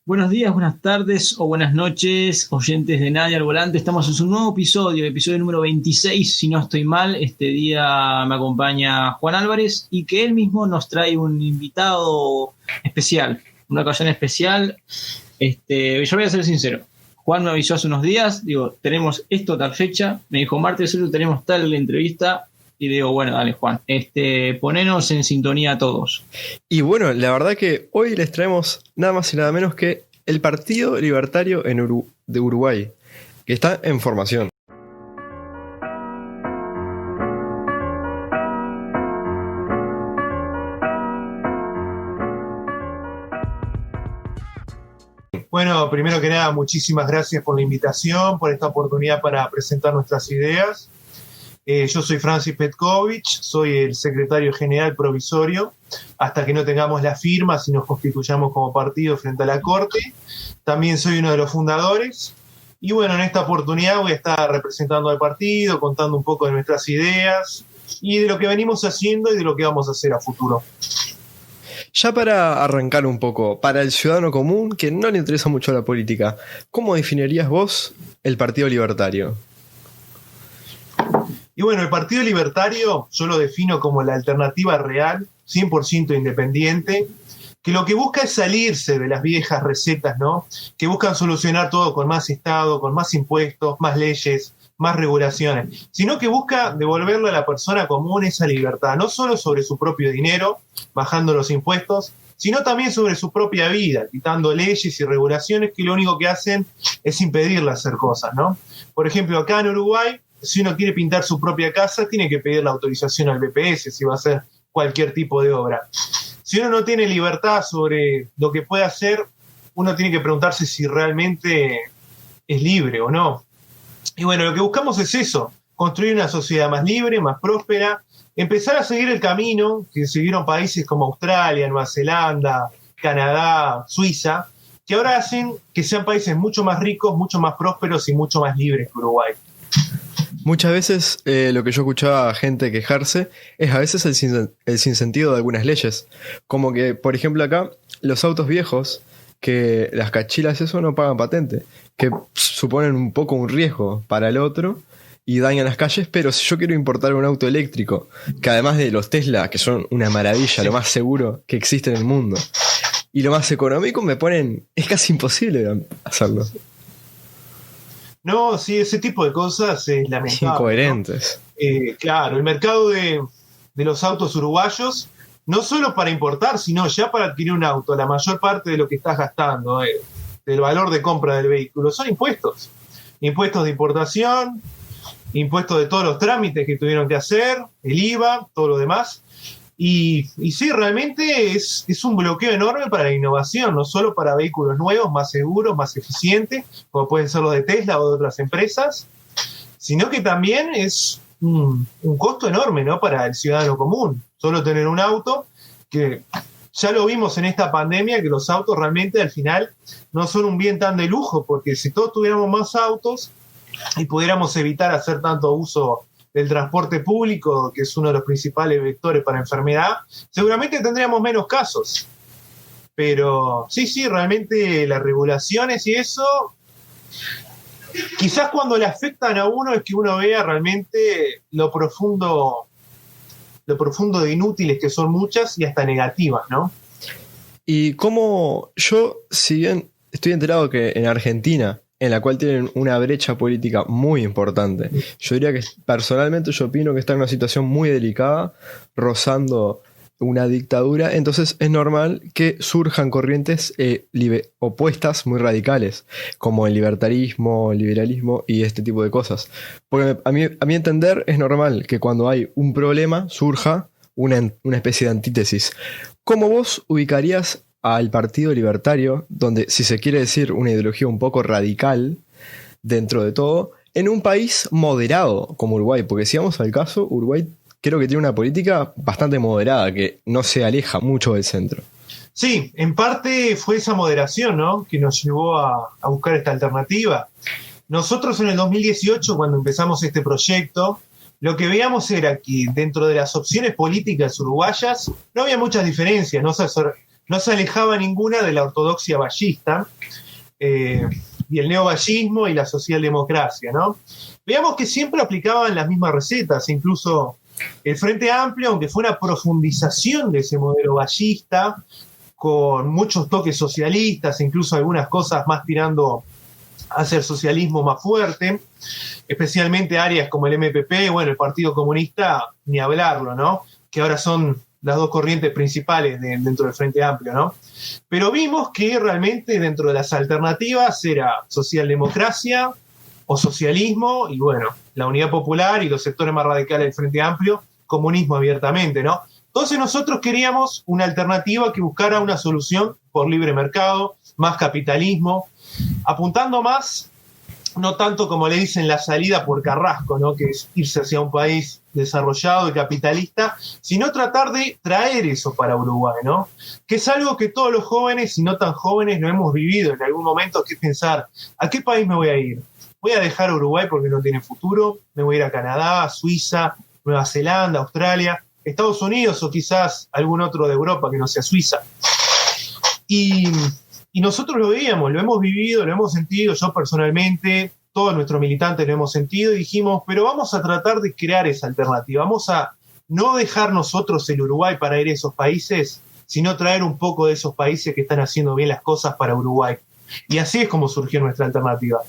Buenos días, buenas tardes o buenas noches, oyentes de Nadie al Volante. Estamos en un nuevo episodio número 26, si no estoy mal. Este día me acompaña Juan Álvarez y que él mismo nos trae un invitado especial, una ocasión especial. Yo voy a ser sincero. Juan me avisó hace unos días, tenemos esto tal fecha. Me dijo, martes tenemos tal entrevista. Y digo, bueno, dale, Juan, ponenos en sintonía todos. Y bueno, la verdad que hoy les traemos nada más y nada menos que el Partido Libertario de Uruguay, que está en formación. Bueno, primero que nada, muchísimas gracias por la invitación, por esta oportunidad para presentar nuestras ideas. Yo soy Francis Petkovic, soy el secretario general provisorio, hasta que no tengamos las firmas y nos constituyamos como partido frente a la Corte. También soy uno de los fundadores. Y bueno, en esta oportunidad voy a estar representando al partido, contando un poco de nuestras ideas y de lo que venimos haciendo y de lo que vamos a hacer a futuro. Ya para arrancar un poco, para el ciudadano común que no le interesa mucho la política, ¿cómo definirías vos el Partido Libertario? Y bueno, el Partido Libertario yo lo defino como la alternativa real, 100% independiente, que lo que busca es salirse de las viejas recetas, ¿no? Que buscan solucionar todo con más Estado, con más impuestos, más leyes, más regulaciones, sino que busca devolverle a la persona común esa libertad, no solo sobre su propio dinero, bajando los impuestos, sino también sobre su propia vida, quitando leyes y regulaciones que lo único que hacen es impedirle hacer cosas, ¿no? Por ejemplo, acá en Uruguay, si uno quiere pintar su propia casa, tiene que pedir la autorización al BPS si va a hacer cualquier tipo de obra. Si uno no tiene libertad sobre lo que puede hacer, uno tiene que preguntarse si realmente es libre o no. Y bueno, lo que buscamos es eso, construir una sociedad más libre, más próspera, empezar a seguir el camino que siguieron países como Australia, Nueva Zelanda, Canadá, Suiza, que ahora hacen que sean países mucho más ricos, mucho más prósperos y mucho más libres que Uruguay. Muchas veces lo que yo escuchaba a gente quejarse es a veces el sinsentido de algunas leyes. Como que, por ejemplo, acá, los autos viejos, que las cachilas eso no pagan patente, que suponen un poco un riesgo para el otro y dañan las calles, pero si yo quiero importar un auto eléctrico, que además de los Tesla, que son una maravilla, lo más seguro que existe en el mundo, y lo más económico, es casi imposible hacerlo. No, sí, ese tipo de cosas es lamentable. Incoherentes. ¿No? Claro, el mercado de los autos uruguayos, no solo para importar, sino ya para adquirir un auto, la mayor parte de lo que estás gastando, del valor de compra del vehículo, son impuestos. Impuestos de importación, impuestos de todos los trámites que tuvieron que hacer, el IVA, todo lo demás. Y sí, realmente es un bloqueo enorme para la innovación, no solo para vehículos nuevos, más seguros, más eficientes, como pueden ser los de Tesla o de otras empresas, sino que también es un costo enorme, ¿no? Para el ciudadano común. Solo tener un auto, que ya lo vimos en esta pandemia, que los autos realmente al final no son un bien tan de lujo, porque si todos tuviéramos más autos y pudiéramos evitar hacer tanto uso del transporte público, que es uno de los principales vectores para enfermedad, seguramente tendríamos menos casos. Pero sí, realmente las regulaciones y eso, quizás cuando le afectan a uno es que uno vea realmente lo profundo de inútiles que son muchas y hasta negativas, ¿no? Y como yo, si bien estoy enterado que en Argentina, en la cual tienen una brecha política muy importante, yo diría que personalmente yo opino que está en una situación muy delicada, rozando una dictadura, entonces es normal que surjan corrientes opuestas muy radicales, como el libertarismo, el liberalismo y este tipo de cosas. Porque a mi entender es normal que cuando hay un problema surja una especie de antítesis. ¿Cómo vos ubicarías al Partido Libertario, donde, si se quiere decir, una ideología un poco radical dentro de todo, en un país moderado como Uruguay? Porque si vamos al caso, Uruguay creo que tiene una política bastante moderada, que no se aleja mucho del centro. Sí, en parte fue esa moderación, ¿no?, que nos llevó a buscar esta alternativa. Nosotros en el 2018, cuando empezamos este proyecto, lo que veíamos era que dentro de las opciones políticas uruguayas no había muchas diferencias, no se alejaba ninguna de la ortodoxia vallista y el neovallismo y la socialdemocracia, ¿no? Veamos que siempre aplicaban las mismas recetas, incluso el Frente Amplio, aunque fue una profundización de ese modelo vallista, con muchos toques socialistas, incluso algunas cosas más tirando hacia el socialismo más fuerte, especialmente áreas como el MPP, bueno, el Partido Comunista, ni hablarlo, ¿no? Que ahora son las dos corrientes principales dentro del Frente Amplio, ¿no? Pero vimos que realmente dentro de las alternativas era socialdemocracia o socialismo, y bueno, la Unidad Popular y los sectores más radicales del Frente Amplio, comunismo abiertamente, ¿no? Entonces nosotros queríamos una alternativa que buscara una solución por libre mercado, más capitalismo, apuntando más, no tanto como le dicen la salida por Carrasco, ¿no? Que es irse hacia un país desarrollado y capitalista, sino tratar de traer eso para Uruguay, ¿no? Que es algo que todos los jóvenes y no tan jóvenes no hemos vivido en algún momento, que es pensar, ¿a qué país me voy a ir? ¿Voy a dejar Uruguay porque no tiene futuro? ¿Me voy a ir a Canadá, Suiza, Nueva Zelanda, Australia, Estados Unidos o quizás algún otro de Europa que no sea Suiza? Y nosotros lo veíamos, lo hemos vivido, lo hemos sentido, yo personalmente, todos nuestros militantes lo hemos sentido, y dijimos, pero vamos a tratar de crear esa alternativa, vamos a no dejar nosotros el Uruguay para ir a esos países, sino traer un poco de esos países que están haciendo bien las cosas para Uruguay. Y así es como surgió nuestra alternativa.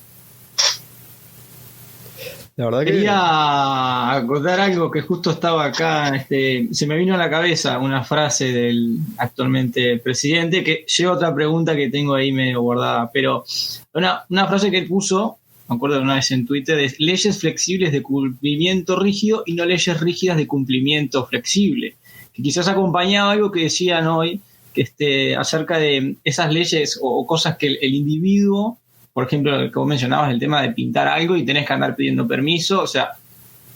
La verdad que... Quería acotar algo que justo estaba acá, se me vino a la cabeza una frase del actualmente presidente, que lleva otra pregunta que tengo ahí medio guardada, pero una frase que él puso, me acuerdo de una vez en Twitter, es leyes flexibles de cumplimiento rígido y no leyes rígidas de cumplimiento flexible, que quizás acompañaba algo que decían hoy, que acerca de esas leyes o cosas que el individuo, por ejemplo, como mencionabas, el tema de pintar algo y tenés que andar pidiendo permiso, o sea,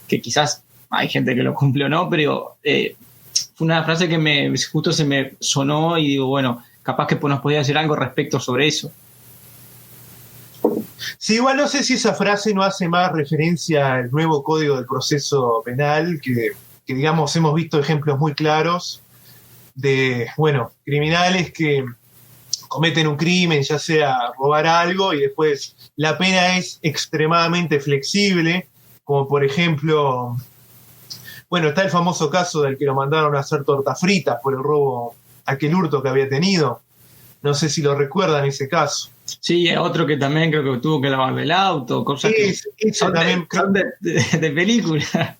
que quizás hay gente que lo cumple o no, pero fue una frase que justo se me sonó y digo, bueno, capaz que nos podía decir algo respecto sobre eso. Sí, igual no sé si esa frase no hace más referencia al nuevo Código del Proceso Penal, que digamos, hemos visto ejemplos muy claros de, bueno, criminales que cometen un crimen, ya sea robar algo, y después la pena es extremadamente flexible, como por ejemplo, bueno, está el famoso caso del que lo mandaron a hacer tortas fritas por el robo, aquel hurto que había tenido. No sé si lo recuerdan ese caso. Sí, otro que también creo que tuvo que lavar el auto, cosas que son de película.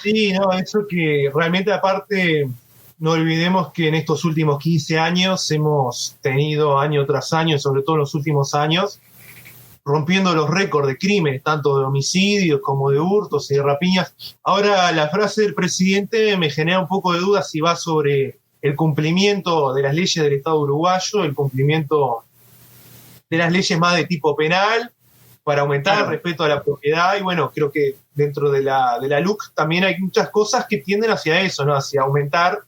Sí, no, eso que realmente aparte... No olvidemos que en estos últimos 15 años hemos tenido año tras año, sobre todo en los últimos años, rompiendo los récords de crímenes, tanto de homicidios como de hurtos y de rapiñas. Ahora la frase del presidente me genera un poco de duda si va sobre el cumplimiento de las leyes del Estado uruguayo, el cumplimiento de las leyes más de tipo penal, para aumentar el respeto a la propiedad. Y bueno, creo que dentro de la LUC también hay muchas cosas que tienden hacia eso, ¿no? Hacia aumentar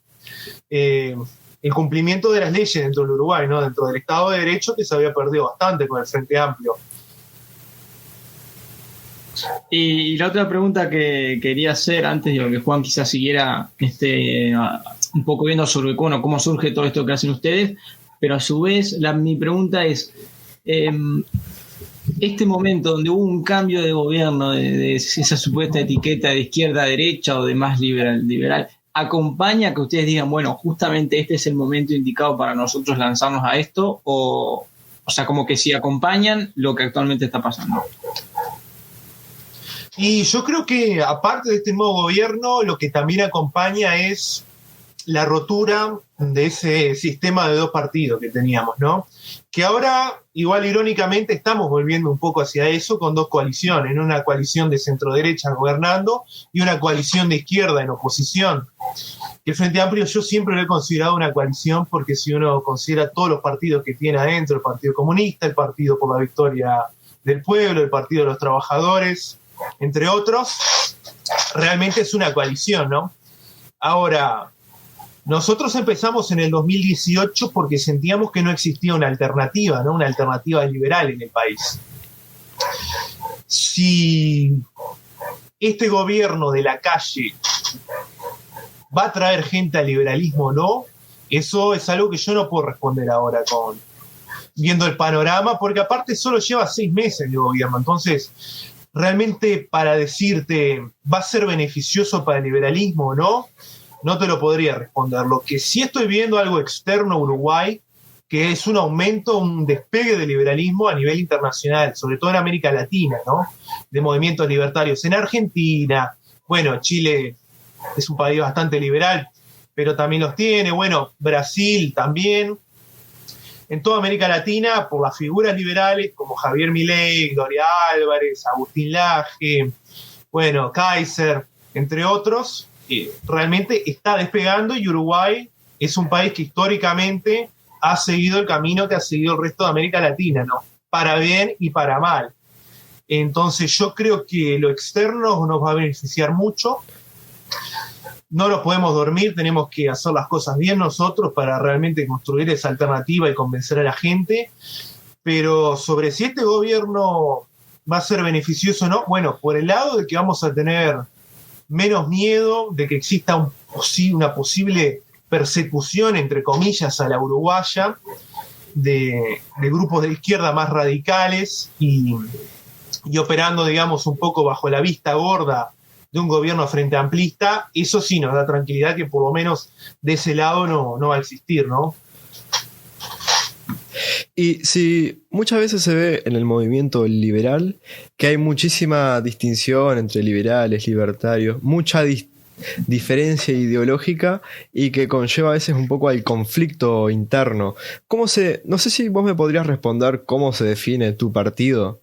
el cumplimiento de las leyes dentro del Uruguay, ¿no? Dentro del Estado de Derecho, que se había perdido bastante con el Frente Amplio. Y la otra pregunta que quería hacer antes de que Juan quizás siguiera un poco viendo sobre cómo surge todo esto que hacen ustedes, pero a su vez mi pregunta es, este momento donde hubo un cambio de gobierno, de esa supuesta etiqueta de izquierda a derecha o de más liberal, ¿acompaña que ustedes digan, bueno, justamente este es el momento indicado para nosotros lanzarnos a esto? O sea, como que sí acompañan lo que actualmente está pasando. Y yo creo que aparte de este nuevo gobierno, lo que también acompaña es la rotura de ese sistema de dos partidos que teníamos, ¿no? Que ahora, igual irónicamente, estamos volviendo un poco hacia eso con dos coaliciones, ¿no? Una coalición de centro-derecha gobernando y una coalición de izquierda en oposición. Que el Frente Amplio yo siempre lo he considerado una coalición, porque si uno considera todos los partidos que tiene adentro, el Partido Comunista, el Partido por la Victoria del Pueblo, el Partido de los Trabajadores, entre otros, realmente es una coalición, ¿no? Ahora, nosotros empezamos en el 2018 porque sentíamos que no existía una alternativa, ¿no? Una alternativa liberal en el país. Si este gobierno de la calle va a traer gente al liberalismo o no, Eso es algo que yo no puedo responder ahora viendo el panorama, porque aparte solo lleva 6 meses de gobierno. Entonces, realmente para decirte, ¿va a ser beneficioso para el liberalismo o no? No te lo podría responder. Lo que sí estoy viendo algo externo a Uruguay, que es un aumento, un despegue del liberalismo a nivel internacional, sobre todo en América Latina, ¿no? De movimientos libertarios en Argentina. Bueno, Chile es un país bastante liberal, pero también los tiene. Bueno, Brasil también. En toda América Latina, por las figuras liberales como Javier Milei, Gloria Álvarez, Agustín Laje, bueno, Kaiser, entre otros, realmente está despegando, y Uruguay es un país que históricamente ha seguido el camino que ha seguido el resto de América Latina, ¿no? Para bien y para mal. Entonces yo creo que lo externo nos va a beneficiar mucho. No nos podemos dormir, tenemos que hacer las cosas bien nosotros para realmente construir esa alternativa y convencer a la gente. Pero sobre si este gobierno va a ser beneficioso o no, bueno, por el lado de que vamos a tener menos miedo de que exista una posible persecución, entre comillas, a la uruguaya, de grupos de izquierda más radicales y operando, digamos, un poco bajo la vista gorda de un gobierno frente amplista. Eso sí nos da tranquilidad que por lo menos de ese lado no va a existir, ¿no? Y si muchas veces se ve en el movimiento liberal que hay muchísima distinción entre liberales, libertarios, mucha diferencia ideológica, y que conlleva a veces un poco al conflicto interno. No sé si vos me podrías responder cómo se define tu partido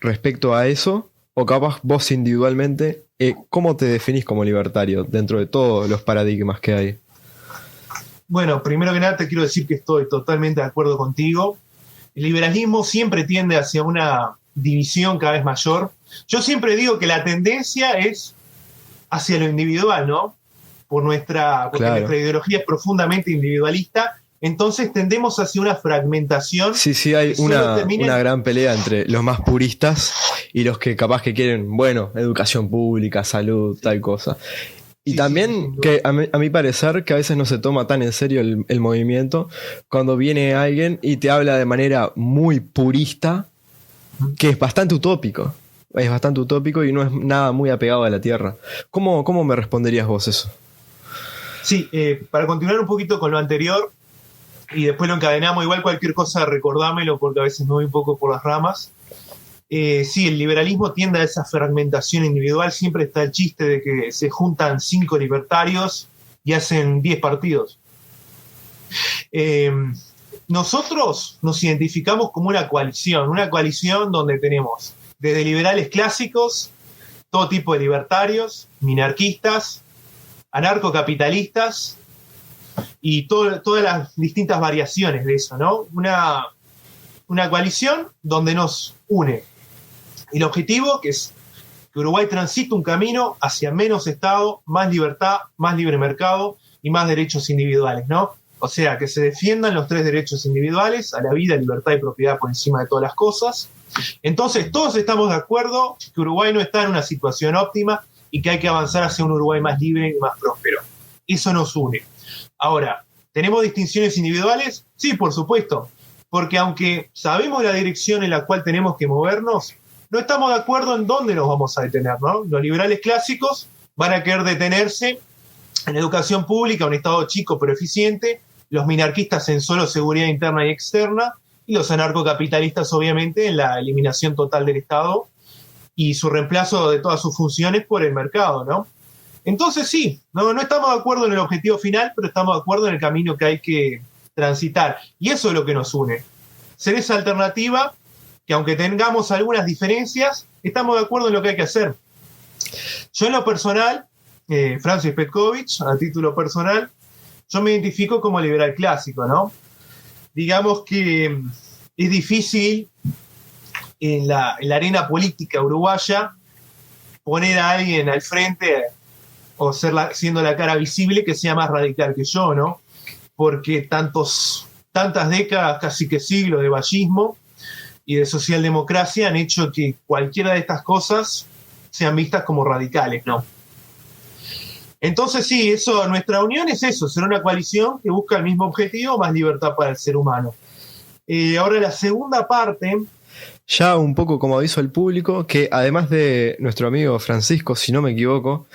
respecto a eso, o capaz vos individualmente, ¿cómo te definís como libertario dentro de todos los paradigmas que hay? Bueno, primero que nada te quiero decir que estoy totalmente de acuerdo contigo. El liberalismo siempre tiende hacia una división cada vez mayor. Yo siempre digo que la tendencia es hacia lo individual, ¿no? Porque nuestra ideología es profundamente individualista. Entonces tendemos hacia una fragmentación. Sí, hay una gran pelea entre los más puristas y los que capaz que quieren, bueno, educación pública, salud, tal cosa. Y también, que a mi parecer, que a veces no se toma tan en serio el movimiento, cuando viene alguien y te habla de manera muy purista, que es bastante utópico. Es bastante utópico y no es nada muy apegado a la tierra. ¿Cómo me responderías vos eso? Sí, para continuar un poquito con lo anterior, y después lo encadenamos, igual cualquier cosa recordámelo porque a veces me voy un poco por las ramas. Sí, el liberalismo tiende a esa fragmentación individual. Siempre está el chiste de que se juntan 5 libertarios y hacen 10 partidos. Nosotros nos identificamos como una coalición donde tenemos desde liberales clásicos, todo tipo de libertarios, minarquistas, anarcocapitalistas y todas las distintas variaciones de eso, ¿no? Una coalición donde nos une el objetivo, que es que Uruguay transite un camino hacia menos Estado, más libertad, más libre mercado y más derechos individuales, ¿no? O sea, que se defiendan los 3 derechos individuales, a la vida, libertad y propiedad por encima de todas las cosas. Entonces, todos estamos de acuerdo que Uruguay no está en una situación óptima y que hay que avanzar hacia un Uruguay más libre y más próspero. Eso nos une. Ahora, ¿tenemos distinciones individuales? Sí, por supuesto, porque aunque sabemos la dirección en la cual tenemos que movernos, no estamos de acuerdo en dónde nos vamos a detener, ¿no? Los liberales clásicos van a querer detenerse en educación pública, un Estado chico pero eficiente, los minarquistas en solo seguridad interna y externa, y los anarcocapitalistas obviamente en la eliminación total del Estado y su reemplazo de todas sus funciones por el mercado, ¿no? Entonces sí, no estamos de acuerdo en el objetivo final, pero estamos de acuerdo en el camino que hay que transitar. Y eso es lo que nos une. Ser esa alternativa que, aunque tengamos algunas diferencias, estamos de acuerdo en lo que hay que hacer. Yo en lo personal, Francis Petkovich, a título personal, yo me identifico como liberal clásico, ¿no? Digamos que es difícil en la arena política uruguaya poner a alguien al frente o siendo la cara visible que sea más radical que yo, ¿no? Porque tantas décadas, casi que siglos de vallismo y de socialdemocracia han hecho que cualquiera de estas cosas sean vistas como radicales, ¿no? Entonces sí, eso, nuestra unión es eso, será una coalición que busca el mismo objetivo, más libertad para el ser humano. Ahora la segunda parte. Ya un poco como aviso al público, que además de nuestro amigo Francisco, si no me equivoco,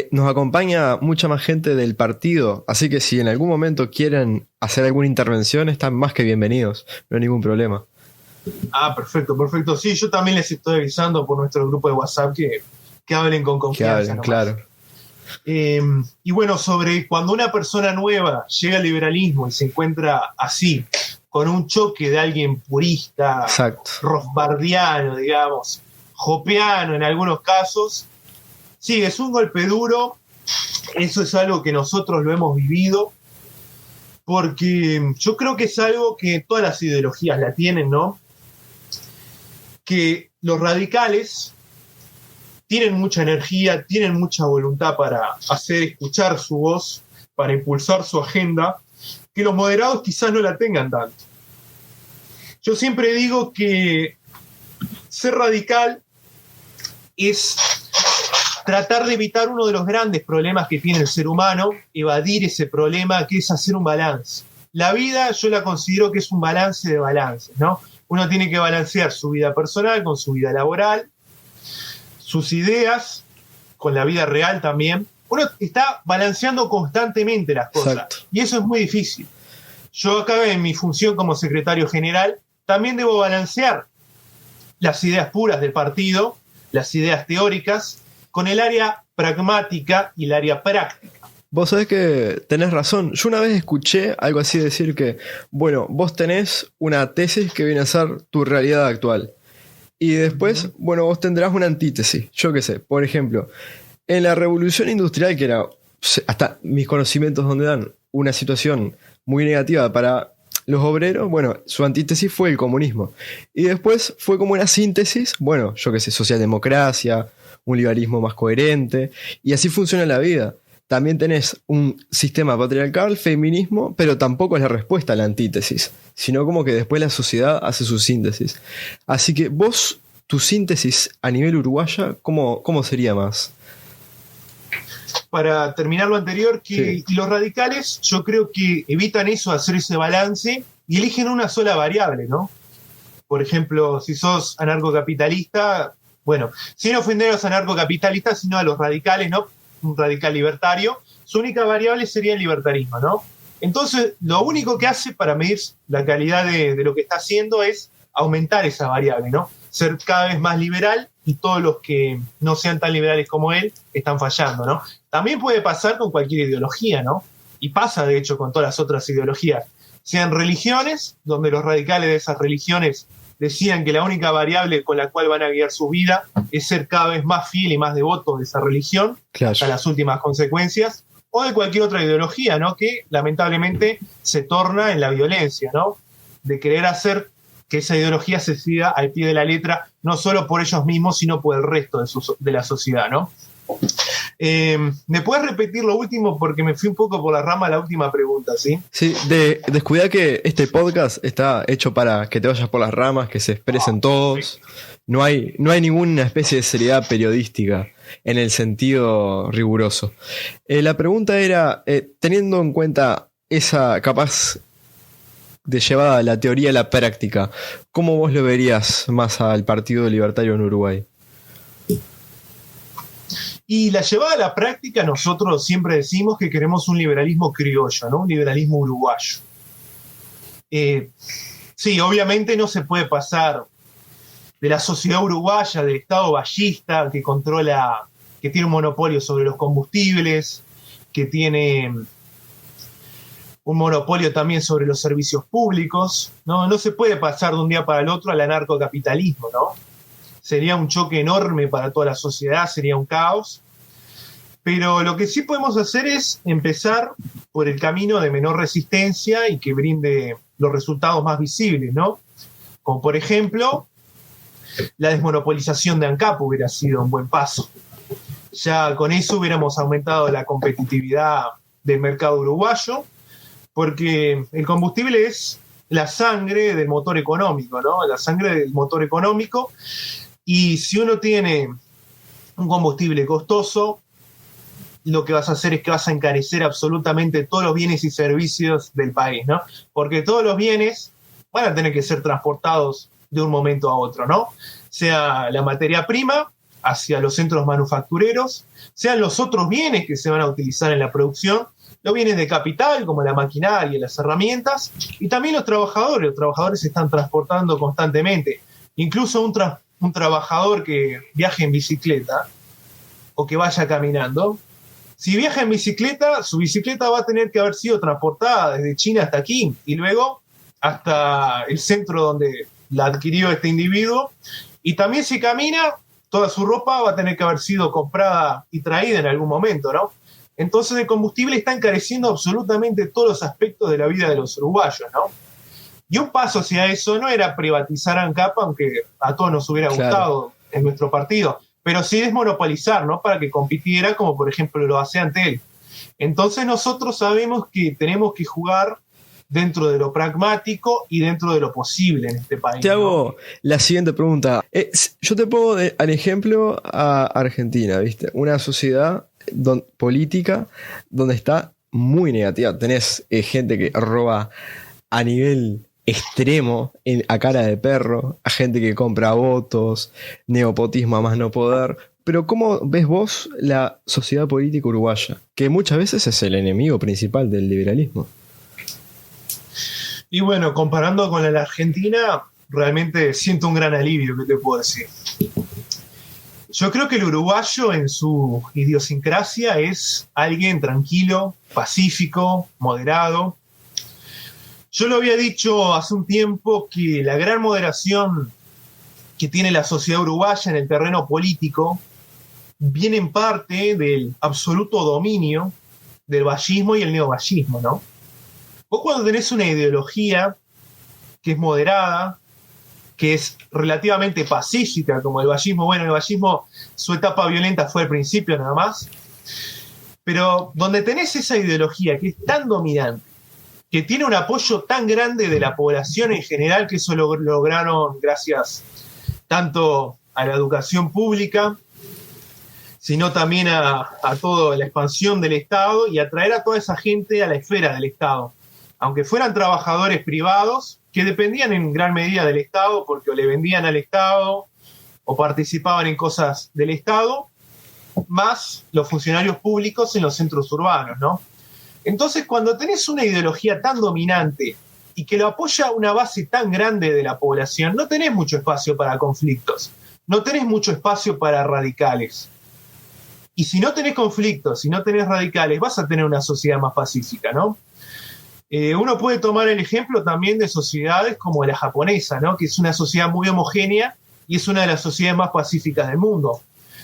nos acompaña mucha más gente del partido, así que si en algún momento quieren hacer alguna intervención, están más que bienvenidos, no hay ningún problema. Ah, perfecto, perfecto. Sí, yo también les estoy avisando por nuestro grupo de WhatsApp que hablen con confianza. Que hablen, claro. Y bueno, sobre cuando una persona nueva llega al liberalismo y se encuentra así, con un choque de alguien purista, exacto, rosbardiano, digamos, jopeano en algunos casos, sí, es un golpe duro. Eso es algo que nosotros lo hemos vivido, porque yo creo que es algo que todas las ideologías la tienen, ¿no? Que los radicales tienen mucha energía, tienen mucha voluntad para hacer escuchar su voz, para impulsar su agenda, que los moderados quizás no la tengan tanto. Yo siempre digo que ser radical es tratar de evitar uno de los grandes problemas que tiene el ser humano, evadir ese problema, que es hacer un balance. La vida yo la considero que es un balance de balances, ¿no? Uno tiene que balancear su vida personal con su vida laboral, sus ideas con la vida real también. Uno está balanceando constantemente las cosas. exacto, Y eso es muy difícil. Yo acá en mi función como secretario general también debo balancear las ideas puras del partido, las ideas teóricas, con el área pragmática y el área práctica. Vos sabés que tenés razón. Yo una vez escuché algo así decir que, bueno, vos tenés una tesis que viene a ser tu realidad actual. Y después, bueno, vos tendrás una antítesis. Yo qué sé, por ejemplo, en la revolución industrial, que era, hasta mis conocimientos donde dan, una situación muy negativa para los obreros, bueno, su antítesis fue el comunismo. Y después fue como una síntesis, bueno, yo qué sé, socialdemocracia, un liberalismo más coherente, y así funciona la vida. También tenés un sistema patriarcal, feminismo, pero tampoco es la respuesta a la antítesis, sino como que después la sociedad hace su síntesis. Así que vos, tu síntesis a nivel uruguaya, ¿cómo sería más? Para terminar lo anterior, Sí. y los radicales yo creo que evitan eso, hacer ese balance, y eligen una sola variable, ¿no? Por ejemplo, si sos anarcocapitalista, bueno, sin ofender a los anarcocapitalistas, sino a los radicales, ¿no? Un radical libertario, su única variable sería el libertarismo, ¿no? Entonces, lo único que hace para medir la calidad de lo que está haciendo es aumentar esa variable, ¿no? Ser cada vez más liberal, y todos los que no sean tan liberales como él están fallando, ¿no? También puede pasar con cualquier ideología, ¿no? Y pasa, de hecho, con todas las otras ideologías. Sean religiones, donde los radicales de esas religiones decían que la única variable con la cual van a guiar su vida es ser cada vez más fiel y más devoto de esa religión, Claro. hasta las últimas consecuencias, o de cualquier otra ideología, ¿no? Que lamentablemente se torna en la violencia, ¿no? De querer hacer que esa ideología se siga al pie de la letra, no solo por ellos mismos, sino por el resto de la sociedad, ¿no? ¿Me puedes repetir lo último? Porque me fui un poco por la rama la última pregunta, ¿sí? Sí, descuida que este podcast está hecho para que te vayas por las ramas, que se expresen todos. No hay ninguna especie de seriedad periodística en el sentido riguroso. La pregunta era, teniendo en cuenta esa capaz de llevada a la teoría a la práctica, ¿cómo vos lo verías más al Partido Libertario en Uruguay? Y la llevada a la práctica, nosotros siempre decimos que queremos un liberalismo criollo, ¿no? Un liberalismo uruguayo. Sí, obviamente no se puede pasar de la sociedad uruguaya, del Estado ballista, que controla, que tiene un monopolio sobre los combustibles, que tiene un monopolio también sobre los servicios públicos, ¿no? No se puede pasar de un día para el otro al anarcocapitalismo, ¿no? Sería un choque enorme para toda la sociedad, sería un caos. Pero lo que sí podemos hacer es empezar por el camino de menor resistencia y que brinde los resultados más visibles, ¿no? Como por ejemplo, la desmonopolización de ANCAP hubiera sido un buen paso. Ya con eso hubiéramos aumentado la competitividad del mercado uruguayo, porque el combustible es la sangre del motor económico, ¿no? La sangre del motor económico. Y si uno tiene un combustible costoso, lo que vas a hacer es que vas a encarecer absolutamente todos los bienes y servicios del país, ¿no? Porque todos los bienes van a tener que ser transportados de un momento a otro, ¿no? Sea la materia prima hacia los centros manufactureros, sean los otros bienes que se van a utilizar en la producción, los bienes de capital como la maquinaria, las herramientas, y también los trabajadores se están transportando constantemente. Incluso un trabajador que viaje en bicicleta o que vaya caminando, si viaja en bicicleta, su bicicleta va a tener que haber sido transportada desde China hasta aquí y luego hasta el centro donde la adquirió este individuo. Y también si camina, toda su ropa va a tener que haber sido comprada y traída en algún momento, ¿no? Entonces el combustible está encareciendo absolutamente todos los aspectos de la vida de los uruguayos, ¿no? Y un paso hacia eso no era privatizar ANCAP, aunque a todos nos hubiera gustado en nuestro partido, pero sí desmonopolizar, ¿no? Para que compitiera como por ejemplo lo hace Antel. Entonces nosotros sabemos que tenemos que jugar dentro de lo pragmático y dentro de lo posible en este país. Te hago la siguiente pregunta. Yo te pongo al ejemplo a Argentina, ¿viste? Una sociedad política donde está muy negativa. Tenés gente que roba a nivel extremo, a cara de perro, a gente que compra votos, neopotismo a más no poder. Pero ¿cómo ves vos la sociedad política uruguaya? Que muchas veces es el enemigo principal del liberalismo. Y bueno, comparando con la Argentina, realmente siento un gran alivio, ¿qué te puedo decir? Yo creo que el uruguayo en su idiosincrasia es alguien tranquilo, pacífico, moderado. Yo lo había dicho hace un tiempo que la gran moderación que tiene la sociedad uruguaya en el terreno político viene en parte del absoluto dominio del vallismo y el neovallismo, ¿no? Vos cuando tenés una ideología que es moderada, que es relativamente pacífica, como el vallismo, bueno, el vallismo, su etapa violenta fue al principio nada más, pero donde tenés esa ideología que es tan dominante, que tiene un apoyo tan grande de la población en general, que eso lo lograron gracias tanto a la educación pública, sino también a toda la expansión del Estado y atraer a toda esa gente a la esfera del Estado. Aunque fueran trabajadores privados que dependían en gran medida del Estado porque o le vendían al Estado o participaban en cosas del Estado, más los funcionarios públicos en los centros urbanos, ¿no? Entonces, cuando tenés una ideología tan dominante y que lo apoya una base tan grande de la población, no tenés mucho espacio para conflictos, no tenés mucho espacio para radicales. Y si no tenés conflictos, si no tenés radicales, vas a tener una sociedad más pacífica, ¿no? Uno puede tomar el ejemplo también de sociedades como la japonesa, ¿no? Que es una sociedad muy homogénea y es una de las sociedades más pacíficas del mundo.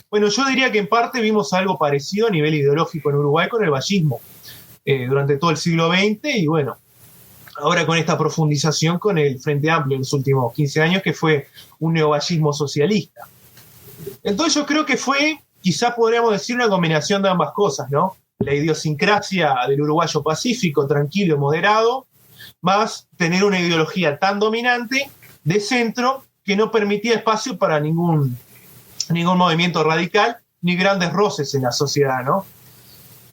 Bueno, yo diría que en parte vimos algo parecido a nivel ideológico en Uruguay con el vallismo durante todo el siglo XX y bueno, ahora con esta profundización con el Frente Amplio en los últimos 15 años, que fue un neovallismo socialista. Entonces yo creo que fue, quizás podríamos decir, una combinación de ambas cosas, ¿no? La idiosincrasia del uruguayo pacífico, tranquilo y moderado, más tener una ideología tan dominante de centro que no permitía espacio para ningún movimiento radical ni grandes roces en la sociedad, ¿no?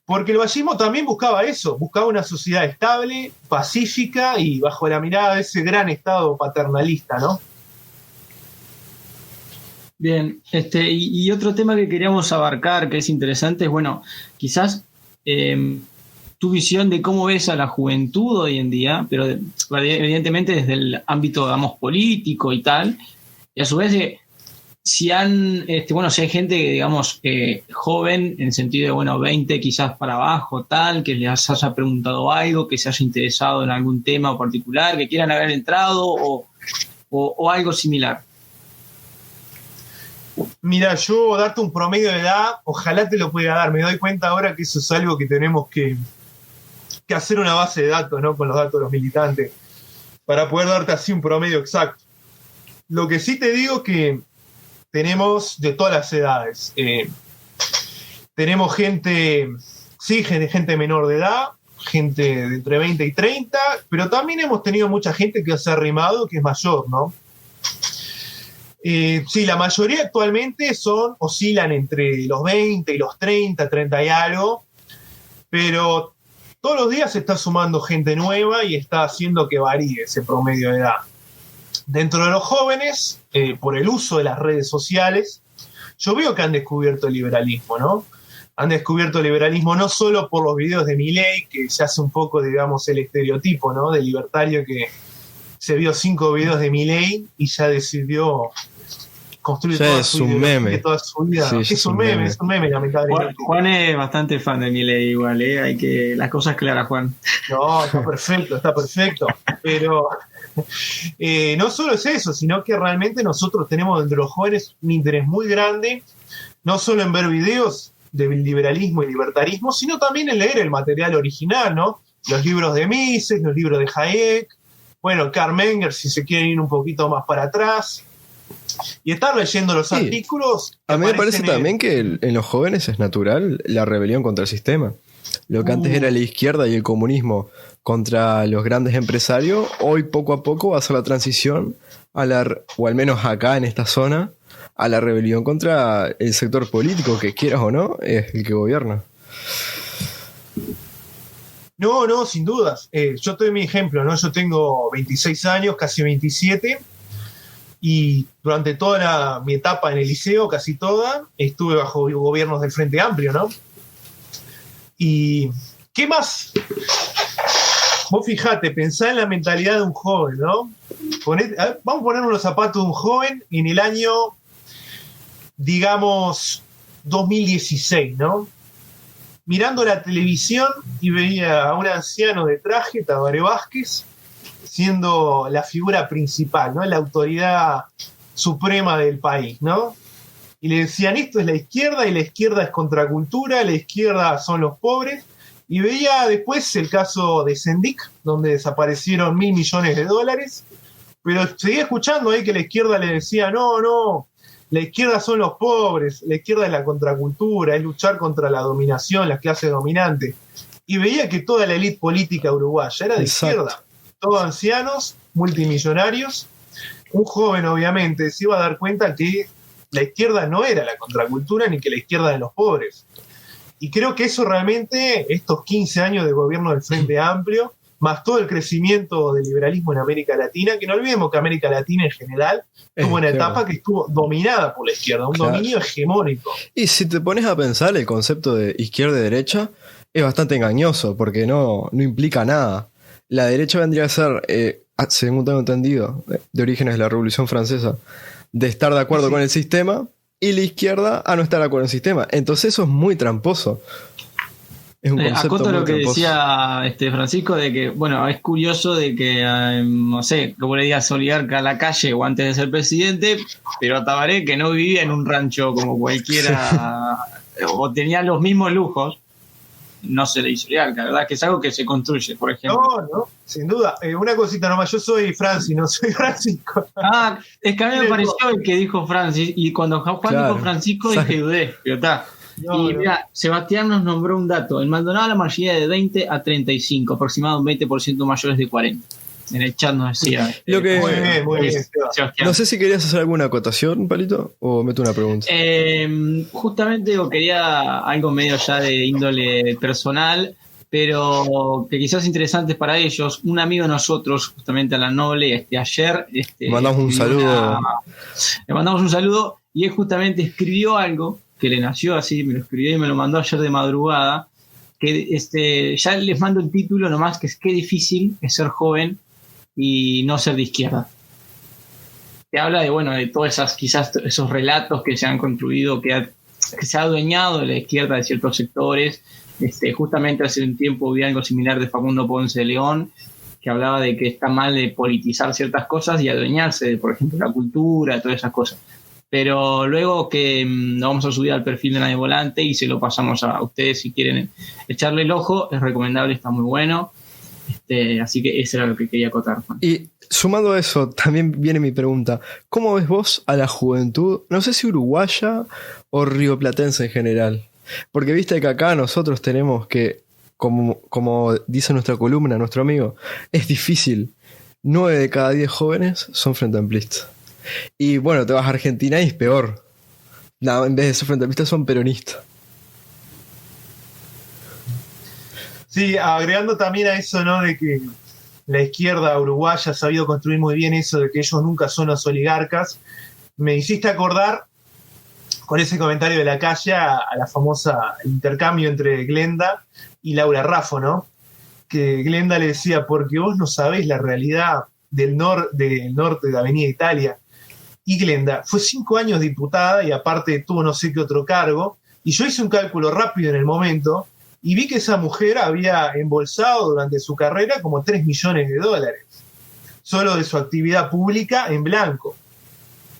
Porque el vallismo también buscaba eso, buscaba una sociedad estable, pacífica y bajo la mirada de ese gran Estado paternalista, ¿no? Bien, y otro tema que queríamos abarcar, que es interesante, es, bueno, quizás tu visión de cómo ves a la juventud hoy en día, pero evidentemente desde el ámbito, digamos, político y tal, y a su vez, si hay gente, digamos, joven, en el sentido de, bueno, 20 quizás para abajo, tal, que les haya preguntado algo, que se haya interesado en algún tema particular, que quieran haber entrado o algo similar. Mira, yo darte un promedio de edad, ojalá te lo pueda dar. Me doy cuenta ahora que eso es algo que tenemos que hacer una base de datos, ¿no? Con los datos de los militantes, para poder darte así un promedio exacto. Lo que sí te digo que tenemos de todas las edades. Tenemos gente menor de edad, gente de entre 20 y 30, pero también hemos tenido mucha gente que se ha arrimado, que es mayor, ¿no? Sí, la mayoría actualmente oscilan entre los 20 y los 30 y algo, pero todos los días se está sumando gente nueva y está haciendo que varíe ese promedio de edad. Dentro de los jóvenes, por el uso de las redes sociales, yo veo que han descubierto el liberalismo, ¿no? Han descubierto el liberalismo no solo por los videos de Milei, que se hace un poco, digamos, el estereotipo, ¿no?, del libertario que se vio 5 videos de Milei y ya decidió construir Ya toda es su un ideología, meme. toda su vida. Sí, Es un meme, lamentablemente. Juan es bastante fan de Milei igual, ¿eh? Hay que... Las cosas claras, Juan. No, está perfecto. Pero no solo es eso, sino que realmente nosotros tenemos entre los jóvenes un interés muy grande, no solo en ver videos de liberalismo y libertarismo, sino también en leer el material original, ¿no? Los libros de Mises, los libros de Hayek, bueno, Karl Menger, si se quieren ir un poquito más para atrás, y estar leyendo los artículos. A mí me parece también que en los jóvenes es natural la rebelión contra el sistema. Lo que antes era la izquierda y el comunismo contra los grandes empresarios, hoy poco a poco va a ser la transición o al menos acá en esta zona, a la rebelión contra el sector político, que quieras o no, es el que gobierna. No, sin dudas. Yo te doy mi ejemplo, ¿no? Yo tengo 26 años, casi 27, y durante toda mi etapa en el liceo, casi toda, estuve bajo gobiernos del Frente Amplio, ¿no? ¿Y qué más? Vos fijate, pensá en la mentalidad de un joven, ¿no? Vamos a ponernos los zapatos de un joven en el año, digamos, 2016, ¿no? Mirando la televisión y veía a un anciano de traje, Tabaré Vázquez, siendo la figura principal, ¿no?, la autoridad suprema del país, ¿no? Y le decían, esto es la izquierda, y la izquierda es contracultura, la izquierda son los pobres. Y veía después el caso de Sendik, donde desaparecieron $1.000 millones, pero seguía escuchando ahí que la izquierda le decía, no, la izquierda son los pobres, la izquierda es la contracultura, es luchar contra la dominación, las clases dominantes. Y veía que toda la élite política uruguaya era de izquierda, todos ancianos, multimillonarios. Un joven, obviamente, se iba a dar cuenta que la izquierda no era la contracultura ni que la izquierda de los pobres. Y creo que eso realmente, estos 15 años de gobierno del Frente Amplio, más todo el crecimiento del liberalismo en América Latina, que no olvidemos que América Latina en general tuvo una etapa que estuvo dominada por la izquierda, un dominio hegemónico. Y si te pones a pensar, el concepto de izquierda y derecha es bastante engañoso, porque no implica nada. La derecha vendría a ser, según tengo entendido, de orígenes de la Revolución Francesa, de estar de acuerdo con el sistema, y la izquierda a no estar de acuerdo con el sistema. Entonces eso es muy tramposo. Es un concepto acoto muy lo que tramposo. Decía Francisco, de que, bueno, es curioso de que, no sé, como le digas oligarca a la calle o antes de ser presidente, pero Tabaré, que no vivía en un rancho como cualquiera, o tenía los mismos lujos, no se le hizo oligarca, ¿verdad? Que es algo que se construye, por ejemplo. No, sin duda. Una cosita nomás, yo soy Francis, no soy Francisco. Es que a mí me pareció el que dijo Francis, y cuando Juan dijo Francisco dije dudé, pero está. Mira, Sebastián nos nombró un dato. En Maldonado la mayoría de 20 a 35, aproximado un 20% mayores de 40. En el chat nos decía. Muy bien. Sebastián. No sé si querías hacer alguna acotación, Palito, o meto una pregunta. Justamente quería algo medio ya de índole personal, pero que quizás interesante para ellos. Un amigo de nosotros, justamente Alan Noble, ayer... Le mandamos un saludo. Le mandamos un saludo, y él justamente escribió algo que le nació así, me lo escribió y me lo mandó ayer de madrugada, que ya les mando el título nomás, que es qué difícil es ser joven y no ser de izquierda. Que habla de todos esos relatos que se han construido, que se ha adueñado de la izquierda de ciertos sectores. Justamente hace un tiempo vi algo similar de Facundo Ponce de León, que hablaba de que está mal de politizar ciertas cosas y adueñarse de, por ejemplo, la cultura, todas esas cosas. Pero luego que lo vamos a subir al perfil de Nadie Volante y se lo pasamos a ustedes si quieren echarle el ojo, es recomendable, está muy bueno. Así que eso era lo que quería acotar, Juan. Y sumando a eso, también viene mi pregunta. ¿Cómo ves vos a la juventud, no sé si uruguaya o rioplatense en general? Porque viste que acá nosotros tenemos que, como dice nuestra columna, nuestro amigo, es difícil. 9 de cada 10 jóvenes son frente amplistas. Y bueno, te vas a Argentina y es peor. No, en vez de ser frontalistas son peronistas. Sí, agregando también a eso, ¿no? De que la izquierda uruguaya ha sabido construir muy bien eso de que ellos nunca son los oligarcas. Me hiciste acordar con ese comentario de la calle a la famosa intercambio entre Glenda y Laura Raffo, ¿no? Que Glenda le decía, porque vos no sabés la realidad del norte de Avenida Italia. Y Glenda fue 5 años diputada y aparte tuvo no sé qué otro cargo. Y yo hice un cálculo rápido en el momento y vi que esa mujer había embolsado durante su carrera como 3 millones de dólares, solo de su actividad pública en blanco.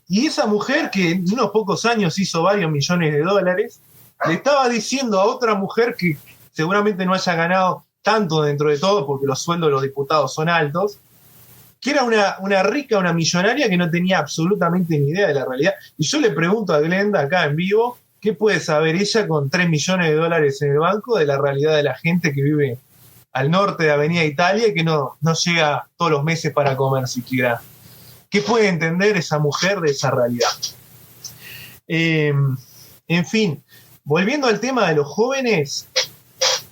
Y esa mujer, que en unos pocos años hizo varios millones de dólares, le estaba diciendo a otra mujer que seguramente no haya ganado tanto dentro de todo, porque los sueldos de los diputados son altos, que era una rica, una millonaria que no tenía absolutamente ni idea de la realidad. Y yo le pregunto a Glenda acá en vivo, ¿qué puede saber ella con 3 millones de dólares en el banco de la realidad de la gente que vive al norte de Avenida Italia y que no llega todos los meses para comer siquiera? ¿Qué puede entender esa mujer de esa realidad? En fin, volviendo al tema de los jóvenes,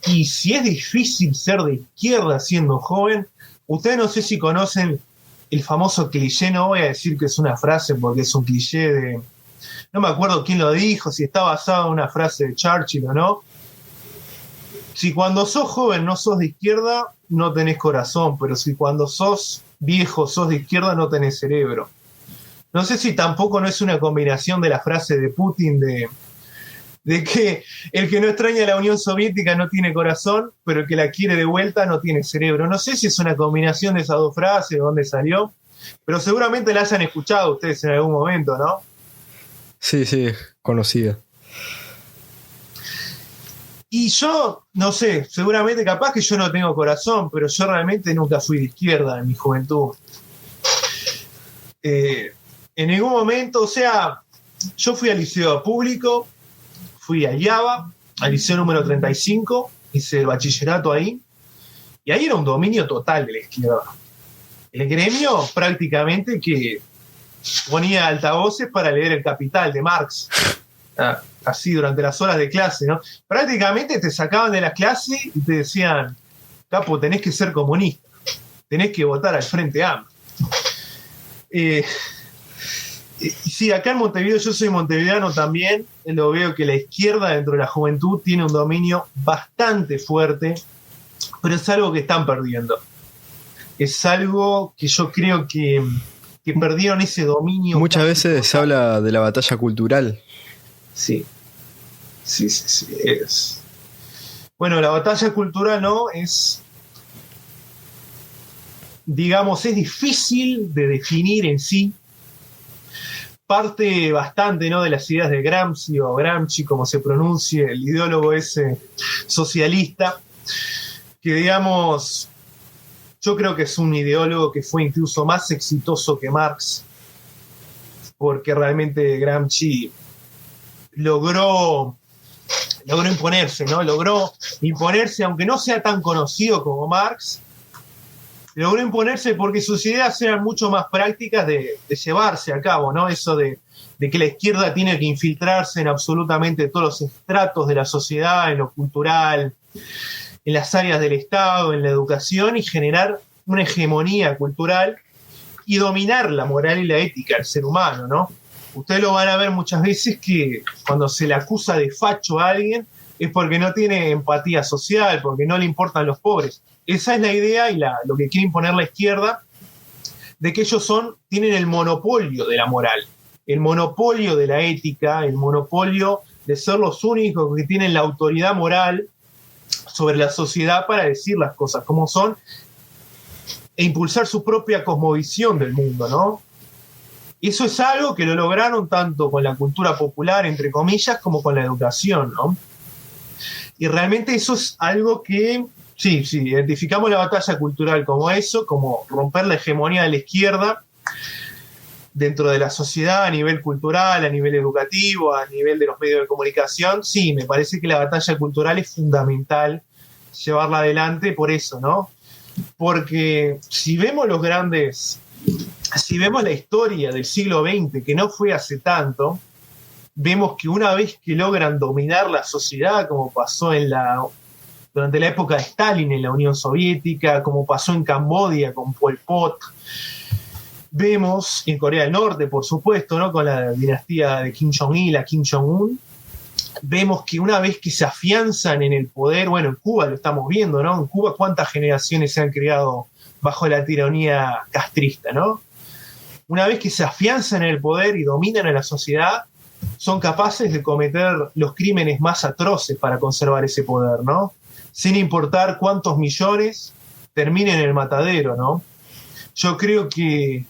y si es difícil ser de izquierda siendo joven, ustedes no sé si conocen el famoso cliché, no voy a decir que es una frase porque es un cliché de... No me acuerdo quién lo dijo, si está basado en una frase de Churchill o no. Si cuando sos joven no sos de izquierda, no tenés corazón, pero si cuando sos viejo sos de izquierda, no tenés cerebro. No sé si tampoco no es una combinación de la frase de Putin de que el que no extraña a la Unión Soviética no tiene corazón, pero el que la quiere de vuelta no tiene cerebro. No sé si es una combinación de esas dos frases, de dónde salió, pero seguramente la hayan escuchado ustedes en algún momento, ¿no? Sí, conocida. Y yo, no sé, seguramente capaz que yo no tengo corazón, pero yo realmente nunca fui de izquierda en mi juventud. En ningún momento, o sea, yo fui al liceo público, fui a IABA, al liceo número 35, hice el bachillerato ahí, y ahí era un dominio total de la izquierda. El gremio prácticamente que ponía altavoces para leer El Capital de Marx. Así durante las horas de clase, ¿no? Prácticamente te sacaban de la clase y te decían, capo, tenés que ser comunista, tenés que votar al Frente Amplio. Y sí, acá en Montevideo, yo soy montevideano también, lo veo que la izquierda dentro de la juventud tiene un dominio bastante fuerte, pero es algo que están perdiendo. Es algo que yo creo que perdieron ese dominio. Muchas veces se habla de la batalla cultural. Sí. Es. Bueno, la batalla cultural, ¿no? Es, digamos, es difícil de definir en sí. Parte bastante, ¿no?, de las ideas de Gramsci o Gramsci, como se pronuncie, el ideólogo ese socialista, que digamos, yo creo que es un ideólogo que fue incluso más exitoso que Marx, porque realmente Gramsci logró imponerse, ¿no? Logró imponerse, aunque no sea tan conocido como Marx, logró imponerse porque sus ideas eran mucho más prácticas de llevarse a cabo, ¿no? Eso de que la izquierda tiene que infiltrarse en absolutamente todos los estratos de la sociedad, en lo cultural, en las áreas del Estado, en la educación, y generar una hegemonía cultural y dominar la moral y la ética del ser humano, ¿no? Ustedes lo van a ver muchas veces que cuando se le acusa de facho a alguien es porque no tiene empatía social, porque no le importan los pobres. Esa es la idea y lo que quiere imponer la izquierda, de que ellos tienen el monopolio de la moral, el monopolio de la ética, el monopolio de ser los únicos que tienen la autoridad moral sobre la sociedad para decir las cosas como son e impulsar su propia cosmovisión del mundo, ¿no? Eso es algo que lo lograron tanto con la cultura popular, entre comillas, como con la educación, ¿no? Y realmente eso es algo que, sí, identificamos la batalla cultural como eso, como romper la hegemonía de la izquierda dentro de la sociedad a nivel cultural, a nivel educativo, a nivel de los medios de comunicación. Sí, me parece que la batalla cultural es fundamental llevarla adelante por eso, ¿no? Porque si vemos los grandes si vemos la historia del siglo XX, que no fue hace tanto, vemos que una vez que logran dominar la sociedad, como pasó durante la época de Stalin en la Unión Soviética, como pasó en Camboya con Pol Pot, vemos en Corea del Norte, por supuesto, ¿no? Con la dinastía de Kim Jong-il a Kim Jong-un, vemos que una vez que se afianzan en el poder, bueno, en Cuba lo estamos viendo, ¿no? En Cuba cuántas generaciones se han creado bajo la tiranía castrista, ¿no? Una vez que se afianzan en el poder y dominan a la sociedad, son capaces de cometer los crímenes más atroces para conservar ese poder, ¿no? Sin importar cuántos millones terminen en el matadero, ¿no? Yo creo que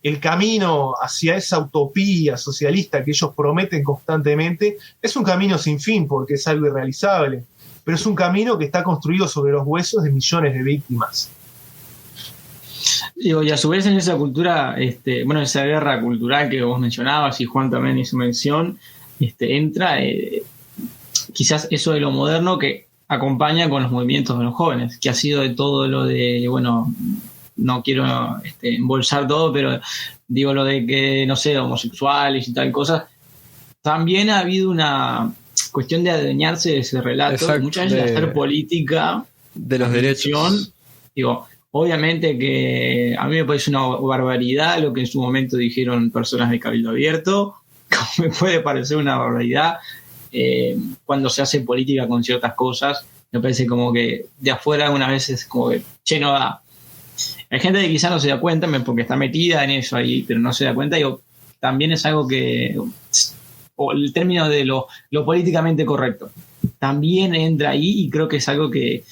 el camino hacia esa utopía socialista que ellos prometen constantemente es un camino sin fin porque es algo irrealizable, pero es un camino que está construido sobre los huesos de millones de víctimas. Digo, y a su vez en esa cultura, esa guerra cultural que vos mencionabas y Juan también hizo mención, entra quizás eso de lo moderno que acompaña con los movimientos de los jóvenes, que ha sido de todo lo de, bueno, no quiero embolsar todo, pero digo lo de que, no sé, homosexuales y tal cosa, también ha habido una cuestión de adueñarse de ese relato, exacto, muchas veces de hacer política de los derechos. Digo, obviamente que a mí me parece una barbaridad lo que en su momento dijeron personas de Cabildo Abierto, como me puede parecer una barbaridad cuando se hace política con ciertas cosas, me parece como que de afuera algunas veces como que, che, no da. Hay gente que quizás no se da cuenta porque está metida en eso ahí, pero no se da cuenta. Digo, también es algo que, o el término de lo políticamente correcto, también entra ahí y creo que es algo que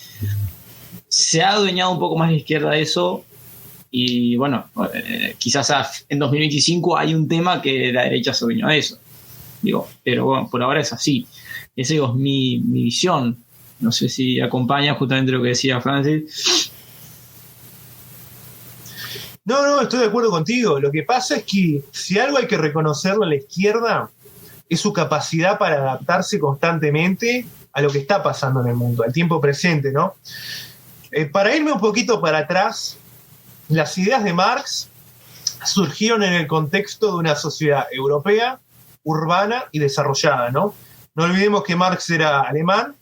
se ha adueñado un poco más la izquierda de eso y bueno, quizás en 2025 hay un tema que la derecha se adueñó de eso. Digo, pero bueno, por ahora es así. Esa es mi visión. No sé si acompaña justamente lo que decía Francis. No, estoy de acuerdo contigo. Lo que pasa es que si algo hay que reconocerle a la izquierda es su capacidad para adaptarse constantemente a lo que está pasando en el mundo, al tiempo presente, ¿no? Para irme un poquito para atrás, las ideas de Marx surgieron en el contexto de una sociedad europea, urbana y desarrollada, ¿no? No olvidemos que Marx era alemán,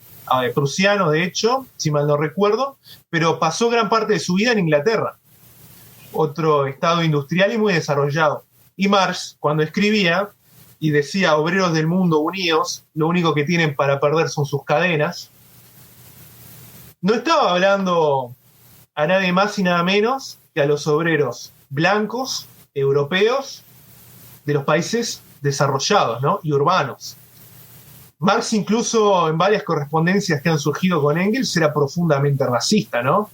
prusiano de hecho, si mal no recuerdo, pero pasó gran parte de su vida en Inglaterra, otro estado industrial y muy desarrollado. Y Marx, cuando escribía y decía obreros del mundo unidos, lo único que tienen para perder son sus cadenas, no estaba hablando a nadie más y nada menos que a los obreros blancos, europeos, de los países desarrollados, ¿no? Y urbanos. Marx incluso en varias correspondencias que han surgido con Engels era profundamente racista, ¿no?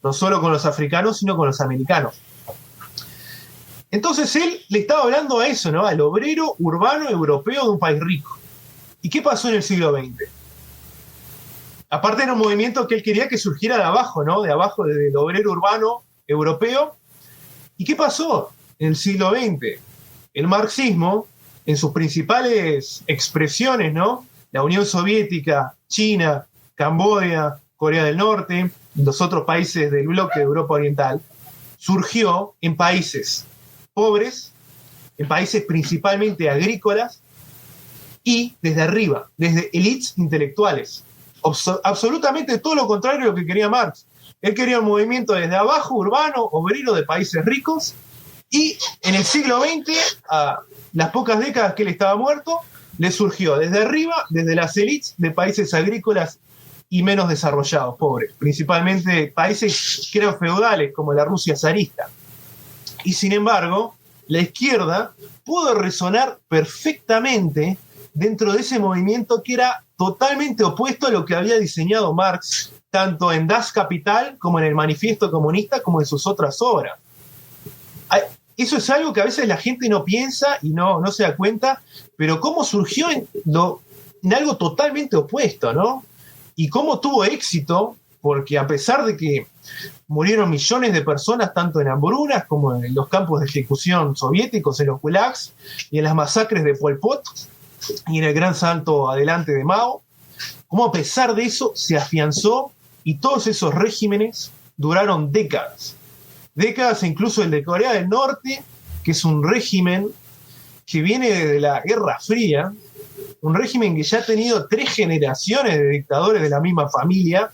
No solo con los africanos, sino con los americanos. Entonces él le estaba hablando a eso, ¿no? Al obrero urbano europeo de un país rico. ¿Y qué pasó en el siglo XX? Aparte era un movimiento que él quería que surgiera de abajo, ¿no? De abajo del obrero urbano europeo. ¿Y qué pasó en el siglo XX? El marxismo, en sus principales expresiones, ¿no? La Unión Soviética, China, Camboya, Corea del Norte, los otros países del bloque de Europa Oriental, surgió en países pobres, en países principalmente agrícolas y desde arriba, desde élites intelectuales. Absolutamente todo lo contrario a lo que quería Marx. Él quería un movimiento desde abajo, urbano, obrero de países ricos, y en el siglo XX, a las pocas décadas que él estaba muerto, le surgió desde arriba, desde las élites de países agrícolas y menos desarrollados, pobres, principalmente países que eran feudales, como la Rusia zarista. Y sin embargo, la izquierda pudo resonar perfectamente dentro de ese movimiento que era totalmente opuesto a lo que había diseñado Marx, tanto en Das Kapital como en el Manifiesto Comunista, como en sus otras obras. Eso es algo que a veces la gente no piensa y no se da cuenta, pero cómo surgió en algo totalmente opuesto, ¿no? Y cómo tuvo éxito, porque a pesar de que murieron millones de personas, tanto en hambrunas como en los campos de ejecución soviéticos, en los gulags y en las masacres de Pol Pot y en el gran salto adelante de Mao, cómo a pesar de eso se afianzó y todos esos regímenes duraron décadas. décadas, incluso el de Corea del Norte, que es un régimen que viene de la Guerra Fría, un régimen que ya ha tenido 3 generaciones de dictadores de la misma familia,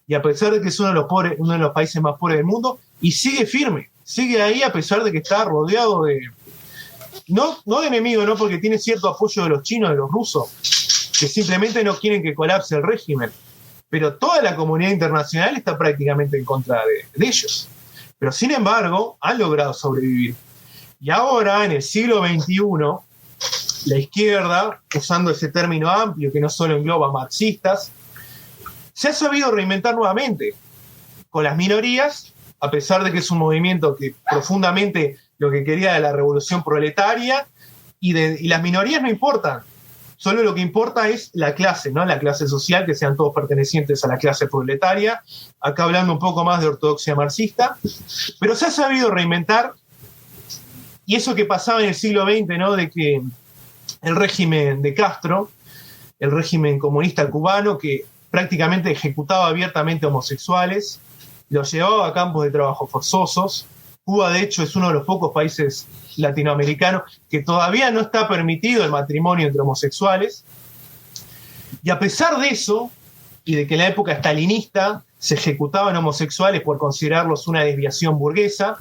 y a pesar de que es uno de los países más pobres del mundo, y sigue firme, sigue ahí a pesar de que está rodeado de, no de enemigos, no, porque tiene cierto apoyo de los chinos, de los rusos, que simplemente no quieren que colapse el régimen, pero toda la comunidad internacional está prácticamente en contra de ellos. Pero sin embargo, han logrado sobrevivir. Y ahora, en el siglo XXI, la izquierda, usando ese término amplio que no solo engloba marxistas, se ha sabido reinventar nuevamente con las minorías, a pesar de que es un movimiento que profundamente lo que quería era la revolución proletaria, y las minorías no importan, solo lo que importa es la clase, ¿no? La clase social, que sean todos pertenecientes a la clase proletaria, acá hablando un poco más de ortodoxia marxista, pero se ha sabido reinventar, y eso que pasaba en el siglo XX, ¿no? De que el régimen de Castro, el régimen comunista cubano, que prácticamente ejecutaba abiertamente homosexuales, los llevaba a campos de trabajo forzosos. Cuba, de hecho, es uno de los pocos países latinoamericanos que todavía no está permitido el matrimonio entre homosexuales. Y a pesar de eso, y de que en la época stalinista se ejecutaban homosexuales por considerarlos una desviación burguesa,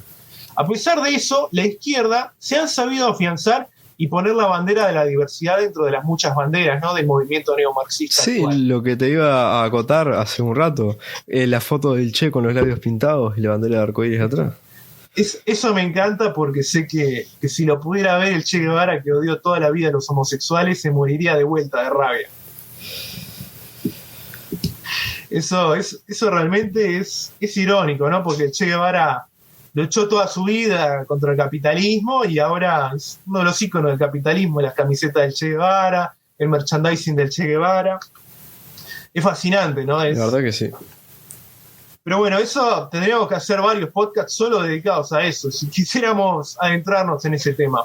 a pesar de eso, la izquierda se han sabido afianzar y poner la bandera de la diversidad dentro de las muchas banderas, ¿no? Del movimiento neomarxista. Sí, actual. lo que te iba a acotar hace un rato, la foto del Che con los labios pintados y la bandera de arcoíris atrás. Eso me encanta porque sé que si lo pudiera ver el Che Guevara, que odió toda la vida a los homosexuales, se moriría de vuelta de rabia. Eso realmente es irónico, ¿no? Porque el Che Guevara luchó toda su vida contra el capitalismo y ahora es uno de los íconos del capitalismo, las camisetas del Che Guevara, el merchandising del Che Guevara. Es fascinante, ¿no? La verdad que sí. Pero bueno, eso tendríamos que hacer varios podcasts solo dedicados a eso, si quisiéramos adentrarnos en ese tema.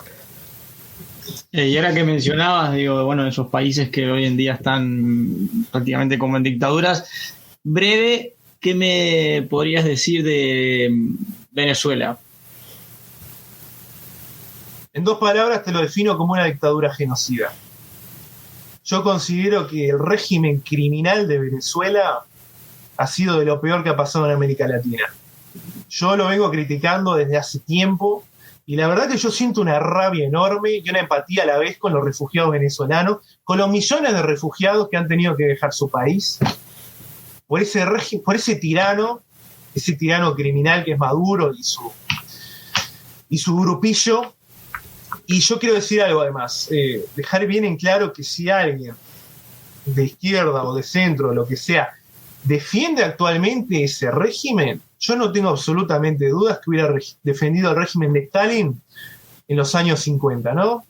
Y ahora que mencionabas, digo, bueno, esos países que hoy en día están prácticamente como en dictaduras, breve, ¿qué me podrías decir de Venezuela? En 2 palabras te lo defino como una dictadura genocida. Yo considero que el régimen criminal de Venezuela ha sido de lo peor que ha pasado en América Latina. Yo lo vengo criticando desde hace tiempo y la verdad que yo siento una rabia enorme y una empatía a la vez con los refugiados venezolanos, con los millones de refugiados que han tenido que dejar su país, por ese tirano criminal que es Maduro y su grupillo. Y yo quiero decir algo además, dejar bien en claro que si alguien de izquierda o de centro, lo que sea, defiende actualmente ese régimen, yo no tengo absolutamente dudas que hubiera defendido el régimen de Stalin en los años 50, ¿no?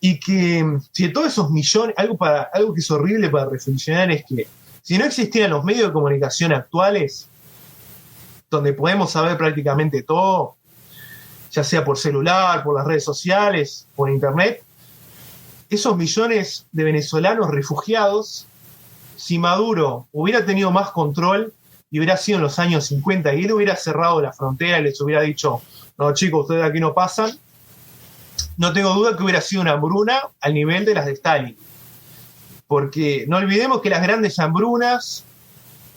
Y que si de todos esos millones, algo que es horrible para reflexionar es que si no existieran los medios de comunicación actuales, donde podemos saber prácticamente todo, ya sea por celular, por las redes sociales, por internet, esos millones de venezolanos refugiados, si Maduro hubiera tenido más control y hubiera sido en los años 50 y él hubiera cerrado la frontera y les hubiera dicho, no chicos, ustedes aquí no pasan, no tengo duda que hubiera sido una hambruna al nivel de las de Stalin. Porque no olvidemos que las grandes hambrunas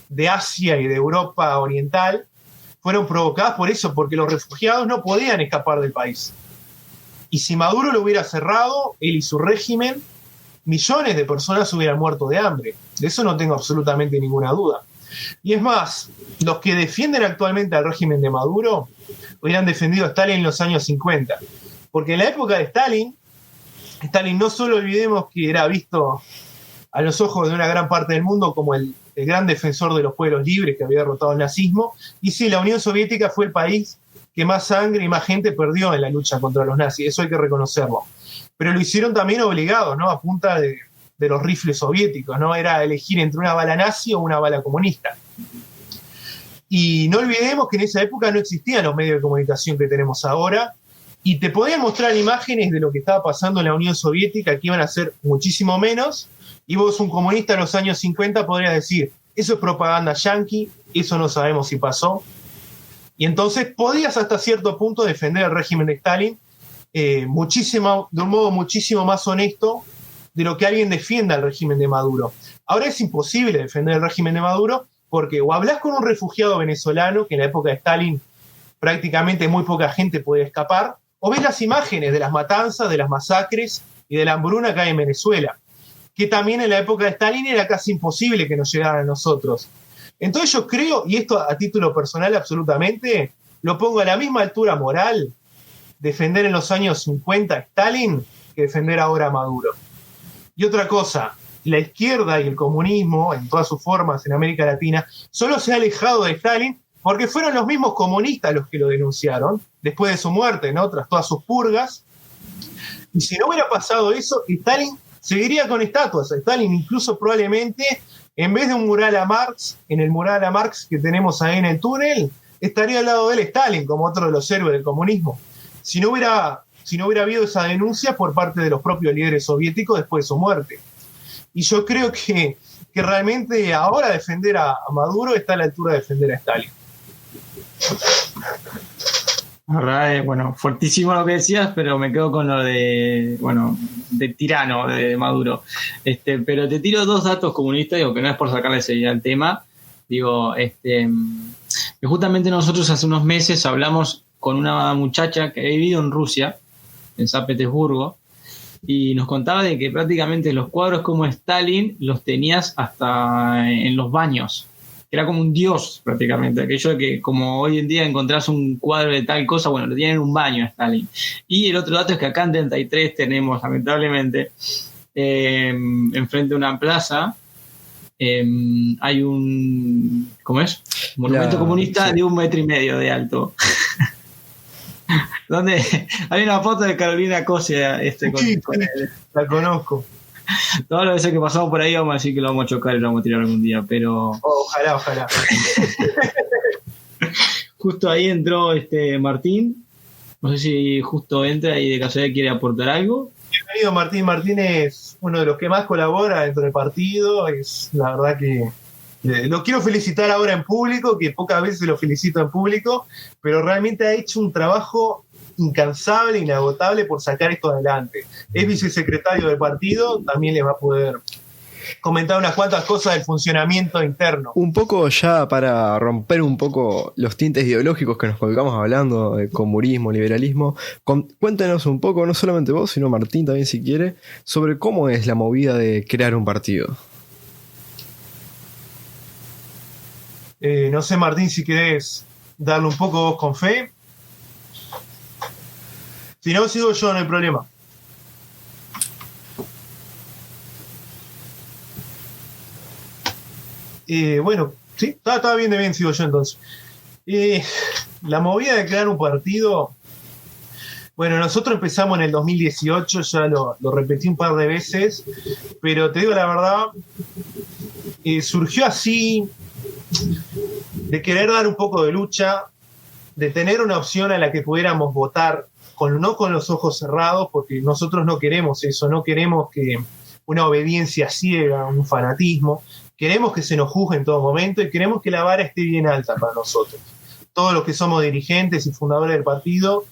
de Asia y de Europa Oriental fueron provocadas por eso, porque los refugiados no podían escapar del país. Y si Maduro lo hubiera cerrado, él y su régimen, millones de personas hubieran muerto de hambre. De eso no tengo absolutamente ninguna duda. Y es más, los que defienden actualmente al régimen de Maduro hubieran defendido a Stalin en los años 50. Porque en la época de Stalin no solo olvidemos que era visto a los ojos de una gran parte del mundo como el gran defensor de los pueblos libres que había derrotado el nazismo, y sí, la Unión Soviética fue el país que más sangre y más gente perdió en la lucha contra los nazis, eso hay que reconocerlo. Pero lo hicieron también obligados, ¿no? A punta de los rifles soviéticos, ¿no? Era elegir entre una bala nazi o una bala comunista. Y no olvidemos que en esa época no existían los medios de comunicación que tenemos ahora, y te podían mostrar imágenes de lo que estaba pasando en la Unión Soviética, que iban a ser muchísimo menos, y vos, un comunista en los años 50, podrías decir, eso es propaganda yanqui, eso no sabemos si pasó. Y entonces podías hasta cierto punto defender el régimen de Stalin de un modo muchísimo más honesto de lo que alguien defienda el régimen de Maduro. Ahora es imposible defender el régimen de Maduro porque o hablas con un refugiado venezolano, que en la época de Stalin prácticamente muy poca gente podía escapar, o ves las imágenes de las matanzas, de las masacres y de la hambruna que hay en Venezuela, que también en la época de Stalin era casi imposible que nos llegaran a nosotros. Entonces yo creo, y esto a título personal absolutamente, lo pongo a la misma altura moral defender en los años 50 a Stalin que defender ahora a Maduro. Y otra cosa, la izquierda y el comunismo, en todas sus formas en América Latina, solo se ha alejado de Stalin porque fueron los mismos comunistas los que lo denunciaron después de su muerte, ¿no? Tras todas sus purgas. Y si no hubiera pasado eso, Stalin seguiría con estatuas. Stalin incluso probablemente, en vez de un mural a Marx, en el mural a Marx que tenemos ahí en el túnel, estaría al lado de él Stalin, como otro de los héroes del comunismo. Si no hubiera habido esa denuncia por parte de los propios líderes soviéticos después de su muerte. Y yo creo que realmente ahora defender a Maduro está a la altura de defender a Stalin. La verdad, bueno, fuertísimo lo que decías, pero me quedo con lo de tirano de Maduro. Pero te tiro dos datos comunistas, digo que no es por sacarle seguida al tema. Digo, que justamente nosotros hace unos meses hablamos con una muchacha que ha vivido en Rusia, en San Petersburgo, y nos contaba de que prácticamente los cuadros como Stalin los tenías hasta en los baños. Era como un dios prácticamente, aquello de que como hoy en día encontrás un cuadro de tal cosa, bueno, lo tienen en un baño Stalin. Y el otro dato es que acá en 33 tenemos, lamentablemente, enfrente de una plaza, hay un, ¿cómo es? Monumento comunista, sí, de 1,5 metros de alto. Donde hay una foto de Carolina Cose, con él. La conozco. Todas las veces que pasamos por ahí vamos a decir que lo vamos a chocar y lo vamos a tirar algún día, pero... Ojalá. Justo ahí entró Martín. No sé si justo entra y de casualidad quiere aportar algo. Bienvenido, Martín. Martín es uno de los que más colabora dentro del partido. Es la verdad que lo quiero felicitar ahora en público, que pocas veces lo felicito en público, pero realmente ha hecho un trabajo incansable, inagotable por sacar esto adelante. Es vicesecretario del partido, también le va a poder comentar unas cuantas cosas del funcionamiento interno. Un poco ya para romper un poco los tintes ideológicos que nos colgamos hablando de comunismo, liberalismo, cuéntanos un poco, no solamente vos, sino Martín también si quiere, sobre cómo es la movida de crear un partido. No sé, Martín, si querés darle un poco vos con fe. Si no, sigo yo, no hay problema. Bueno, sí, estaba bien, sigo yo entonces. La movida de crear un partido, bueno, nosotros empezamos en el 2018, ya lo repetí un par de veces, pero te digo la verdad, surgió así, de querer dar un poco de lucha, de tener una opción a la que pudiéramos votar, no con los ojos cerrados, porque nosotros no queremos eso, no queremos que una obediencia ciega, un fanatismo, queremos que se nos juzgue en todo momento y queremos que la vara esté bien alta para nosotros. Todos los que somos dirigentes y fundadores del partido,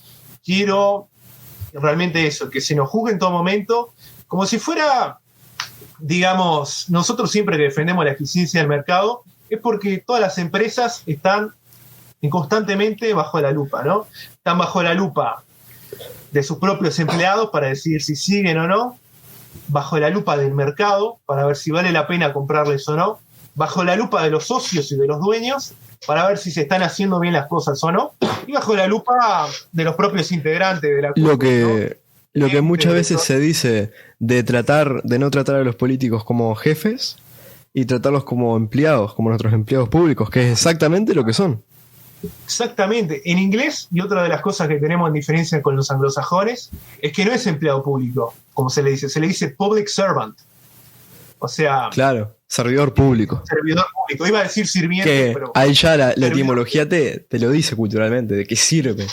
quiero realmente eso, que se nos juzgue en todo momento, como si fuera, digamos, nosotros siempre que defendemos la eficiencia del mercado, es porque todas las empresas están constantemente bajo la lupa, ¿no? Están bajo la lupa de sus propios empleados para decidir si siguen o no, bajo la lupa del mercado para ver si vale la pena comprarles o no, bajo la lupa de los socios y de los dueños para ver si se están haciendo bien las cosas o no, y bajo la lupa de los propios integrantes de la comunidad, lo que muchas veces se dice de no tratar a los políticos como jefes y tratarlos como empleados, como nuestros empleados públicos, que es exactamente lo que son. Exactamente. En inglés, y otra de las cosas que tenemos en diferencia con los anglosajones, es que no es empleado público, como se le dice public servant. O sea... Claro, servidor público. Servidor público. Iba a decir sirviente, que pero... ahí ya la etimología te lo dice culturalmente, de qué sirve.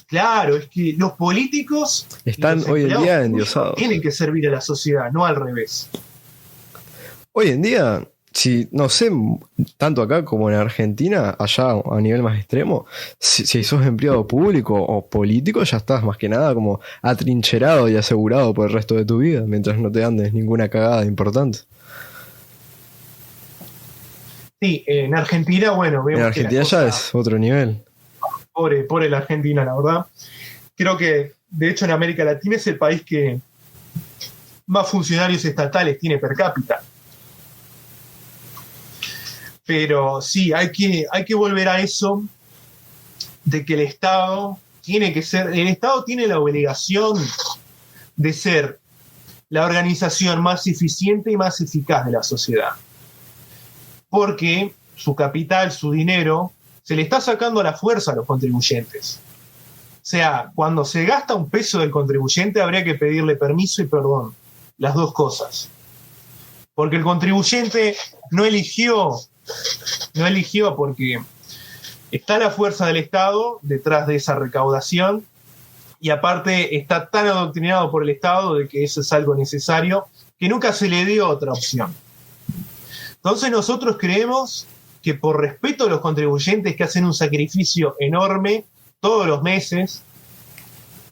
Claro, es que los políticos están hoy en día endiosados. Tienen que servir a la sociedad, no al revés. Hoy en día si, no sé, tanto acá como en Argentina, allá a nivel más extremo, si sos empleado público o político, ya estás más que nada como atrincherado y asegurado por el resto de tu vida, mientras no te andes ninguna cagada importante. Sí, en Argentina, bueno, vemos En Argentina que la ya cosa, es otro nivel. pobre la Argentina, la verdad. Creo que, de hecho, en América Latina es el país que más funcionarios estatales tiene per cápita. Pero sí, hay que volver a eso de que el Estado tiene la obligación de ser la organización más eficiente y más eficaz de la sociedad. Porque su capital, su dinero, se le está sacando a la fuerza a los contribuyentes. O sea, cuando se gasta un peso del contribuyente habría que pedirle permiso y perdón, las dos cosas. Porque el contribuyente no eligió porque está la fuerza del Estado detrás de esa recaudación y aparte está tan adoctrinado por el Estado de que eso es algo necesario que nunca se le dio otra opción. Entonces nosotros creemos que por respeto a los contribuyentes que hacen un sacrificio enorme todos los meses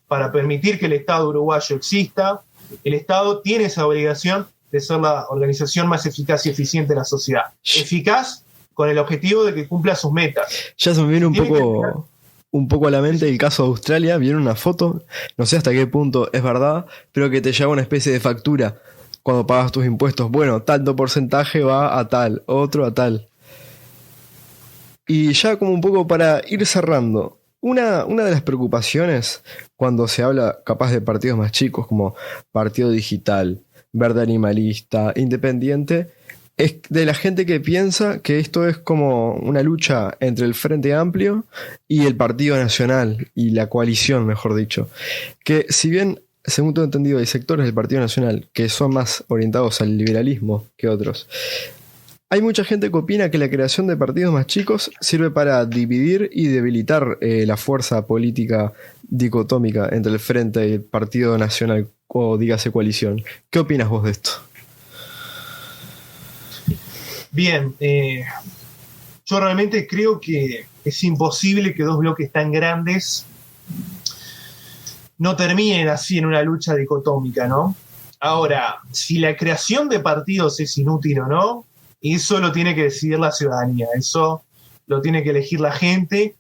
para permitir que el Estado uruguayo exista, el Estado tiene esa obligación de ser la organización más eficaz y eficiente de la sociedad. Eficaz con el objetivo de que cumpla sus metas. Ya se me viene un poco a la mente el caso de Australia. Vieron una foto, no sé hasta qué punto es verdad, pero que te lleva una especie de factura cuando pagas tus impuestos. Bueno, tanto porcentaje va a tal, otro a tal. Y ya como un poco para ir cerrando, una de las preocupaciones cuando se habla capaz de partidos más chicos como Partido Digital, Verde Animalista, Independiente, es de la gente que piensa que esto es como una lucha entre el Frente Amplio y el Partido Nacional, y la coalición, mejor dicho. Que si bien, según tengo entendido, hay sectores del Partido Nacional que son más orientados al liberalismo que otros, hay mucha gente que opina que la creación de partidos más chicos sirve para dividir y debilitar la fuerza política dicotómica entre el Frente y el Partido Nacional, o dígase coalición. ¿Qué opinas vos de esto? Bien, yo realmente creo que es imposible que dos bloques tan grandes no terminen así en una lucha dicotómica, ¿no? Ahora, si la creación de partidos es inútil o no, eso lo tiene que decidir la ciudadanía, eso lo tiene que elegir la gente.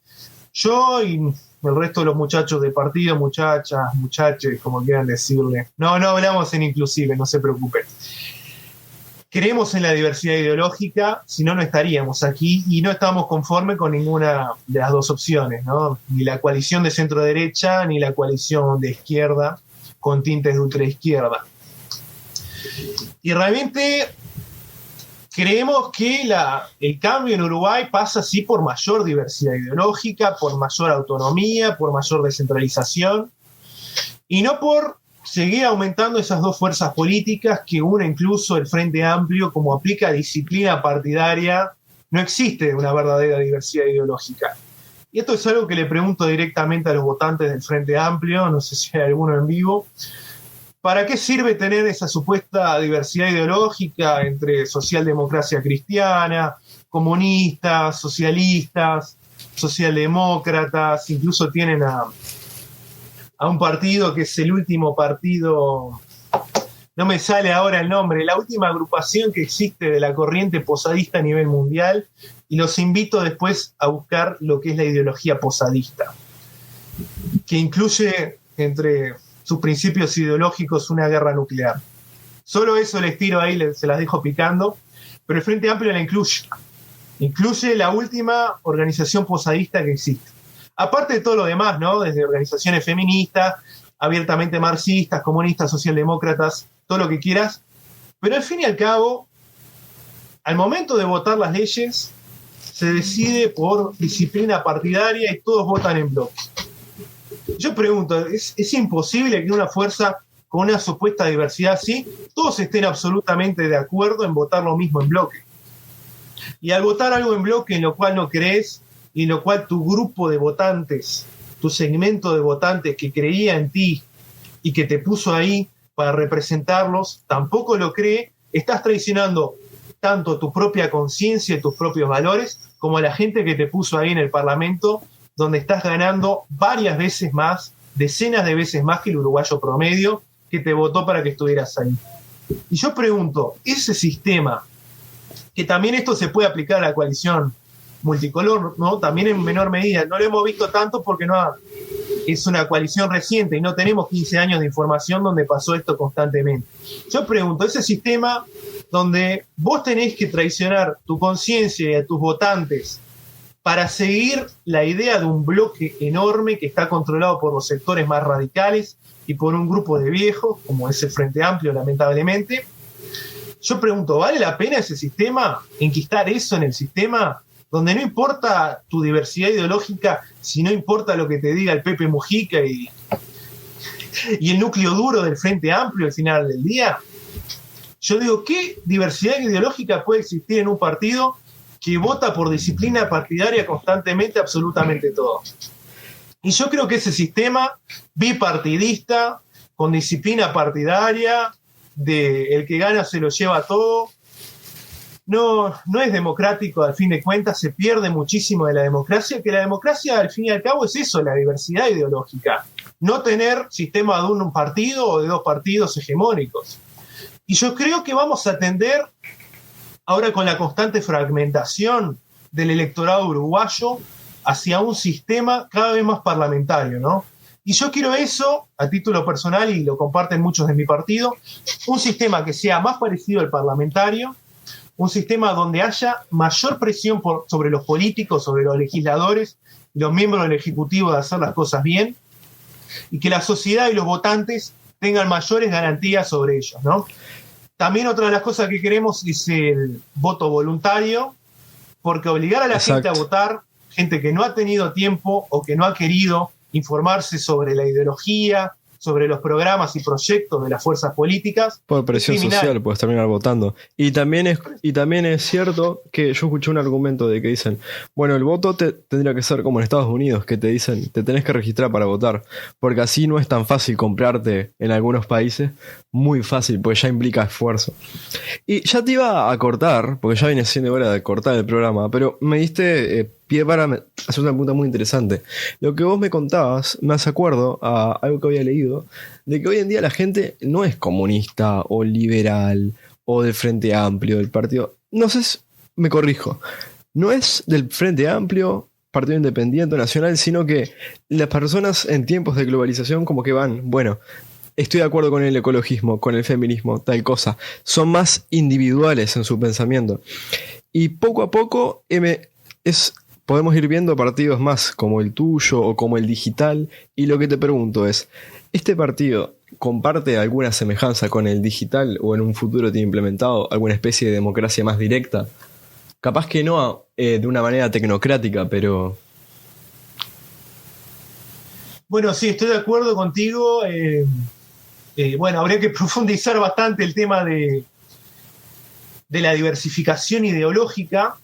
Yo y el resto de los muchachos del partido, muchachas, muchaches, como quieran decirle. No hablamos en inclusive, no se preocupen. Creemos en la diversidad ideológica, si no, no estaríamos aquí y no estamos conformes con ninguna de las dos opciones, ¿no? Ni la coalición de centro-derecha, ni la coalición de izquierda con tintes de ultraizquierda. Y realmente creemos que el cambio en Uruguay pasa así por mayor diversidad ideológica, por mayor autonomía, por mayor descentralización, y no por seguir aumentando esas dos fuerzas políticas que une incluso el Frente Amplio, como aplica disciplina partidaria, no existe una verdadera diversidad ideológica. Y esto es algo que le pregunto directamente a los votantes del Frente Amplio, no sé si hay alguno en vivo. ¿Para qué sirve tener esa supuesta diversidad ideológica entre socialdemocracia cristiana, comunistas, socialistas, socialdemócratas? Incluso tienen a un partido que es el último partido, no me sale ahora el nombre, la última agrupación que existe de la corriente posadista a nivel mundial, y los invito después a buscar lo que es la ideología posadista, que incluye entre sus principios ideológicos una guerra nuclear. Solo eso les tiro ahí, se las dejo picando, pero el Frente Amplio la incluye. Incluye la última organización posadista que existe. Aparte de todo lo demás, ¿no? Desde organizaciones feministas, abiertamente marxistas, comunistas, socialdemócratas, todo lo que quieras. Pero al fin y al cabo, al momento de votar las leyes, se decide por disciplina partidaria y todos votan en bloque. Yo pregunto, ¿es imposible que una fuerza con una supuesta diversidad así, todos estén absolutamente de acuerdo en votar lo mismo en bloque? Y al votar algo en bloque en lo cual no crees, y en lo cual tu grupo de votantes, tu segmento de votantes que creía en ti y que te puso ahí para representarlos, tampoco lo cree, estás traicionando tanto tu propia conciencia y tus propios valores, como la gente que te puso ahí en el Parlamento, donde estás ganando varias veces más, decenas de veces más que el uruguayo promedio que te votó para que estuvieras ahí. Y yo pregunto, ese sistema, que también esto se puede aplicar a la coalición multicolor, ¿no? También en menor medida, no lo hemos visto tanto porque es una coalición reciente y no tenemos 15 años de información donde pasó esto constantemente. Yo pregunto, ese sistema donde vos tenés que traicionar tu conciencia y a tus votantes para seguir la idea de un bloque enorme que está controlado por los sectores más radicales y por un grupo de viejos, como es el Frente Amplio, lamentablemente. Yo pregunto, ¿vale la pena ese sistema? ¿Enquistar eso en el sistema? Donde no importa tu diversidad ideológica, si no importa lo que te diga el Pepe Mujica y el núcleo duro del Frente Amplio al final del día. Yo digo, ¿qué diversidad ideológica puede existir en un partido que vota por disciplina partidaria constantemente absolutamente todo? Y yo creo que ese sistema bipartidista, con disciplina partidaria, de el que gana se lo lleva todo, no es democrático. Al fin de cuentas se pierde muchísimo de la democracia, que la democracia al fin y al cabo es eso, la diversidad ideológica, no tener sistema de un partido o de dos partidos hegemónicos. Y yo creo que vamos a tender, ahora con la constante fragmentación del electorado uruguayo, hacia un sistema cada vez más parlamentario, ¿no? Y yo quiero eso, a título personal, y lo comparten muchos de mi partido, un sistema que sea más parecido al parlamentario, un sistema donde haya mayor presión sobre los políticos, sobre los legisladores y los miembros del Ejecutivo de hacer las cosas bien, y que la sociedad y los votantes tengan mayores garantías sobre ellos, ¿no? También otra de las cosas que queremos es el voto voluntario, porque obligar a la gente a votar, gente que no ha tenido tiempo o que no ha querido informarse sobre la ideología, sobre los programas y proyectos de las fuerzas políticas. Por presión social puedes terminar votando. Y también es cierto que yo escuché un argumento de que dicen, bueno, el voto tendría que ser como en Estados Unidos, que te dicen, te tenés que registrar para votar, porque así no es tan fácil comprarte en algunos países, muy fácil, porque ya implica esfuerzo. Y ya te iba a cortar, porque ya viene siendo hora de cortar el programa, pero me diste pie para hacer una pregunta muy interesante. Lo que vos me contabas me hace acuerdo a algo que había leído, de que hoy en día la gente no es comunista o liberal o del Frente Amplio, del partido, no sé, me corrijo, no es del Frente Amplio, Partido Independiente Nacional, sino que las personas en tiempos de globalización como que van, bueno, estoy de acuerdo con el ecologismo, con el feminismo, tal cosa, son más individuales en su pensamiento. Y poco a poco podemos ir viendo partidos más como el tuyo o como el digital, y lo que te pregunto es, ¿este partido comparte alguna semejanza con el digital o en un futuro tiene implementado alguna especie de democracia más directa? Capaz que no de una manera tecnocrática, pero... Bueno, sí, estoy de acuerdo contigo. Bueno, habría que profundizar bastante el tema de la diversificación ideológica,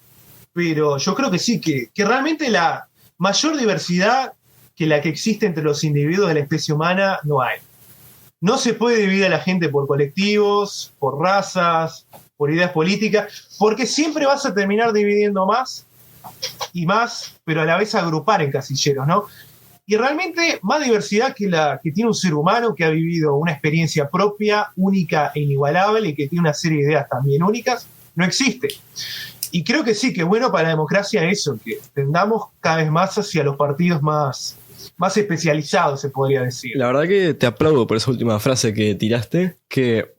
pero yo creo que sí, que realmente la mayor diversidad que la que existe entre los individuos de la especie humana no hay. No se puede dividir a la gente por colectivos, por razas, por ideas políticas, porque siempre vas a terminar dividiendo más y más, pero a la vez agrupar en casilleros, ¿no? Y realmente más diversidad que la que tiene un ser humano que ha vivido una experiencia propia, única e inigualable, y que tiene una serie de ideas también únicas, no existe. Y creo que sí, que bueno para la democracia eso, que tendamos cada vez más hacia los partidos más especializados, se podría decir. La verdad que te aplaudo por esa última frase que tiraste, que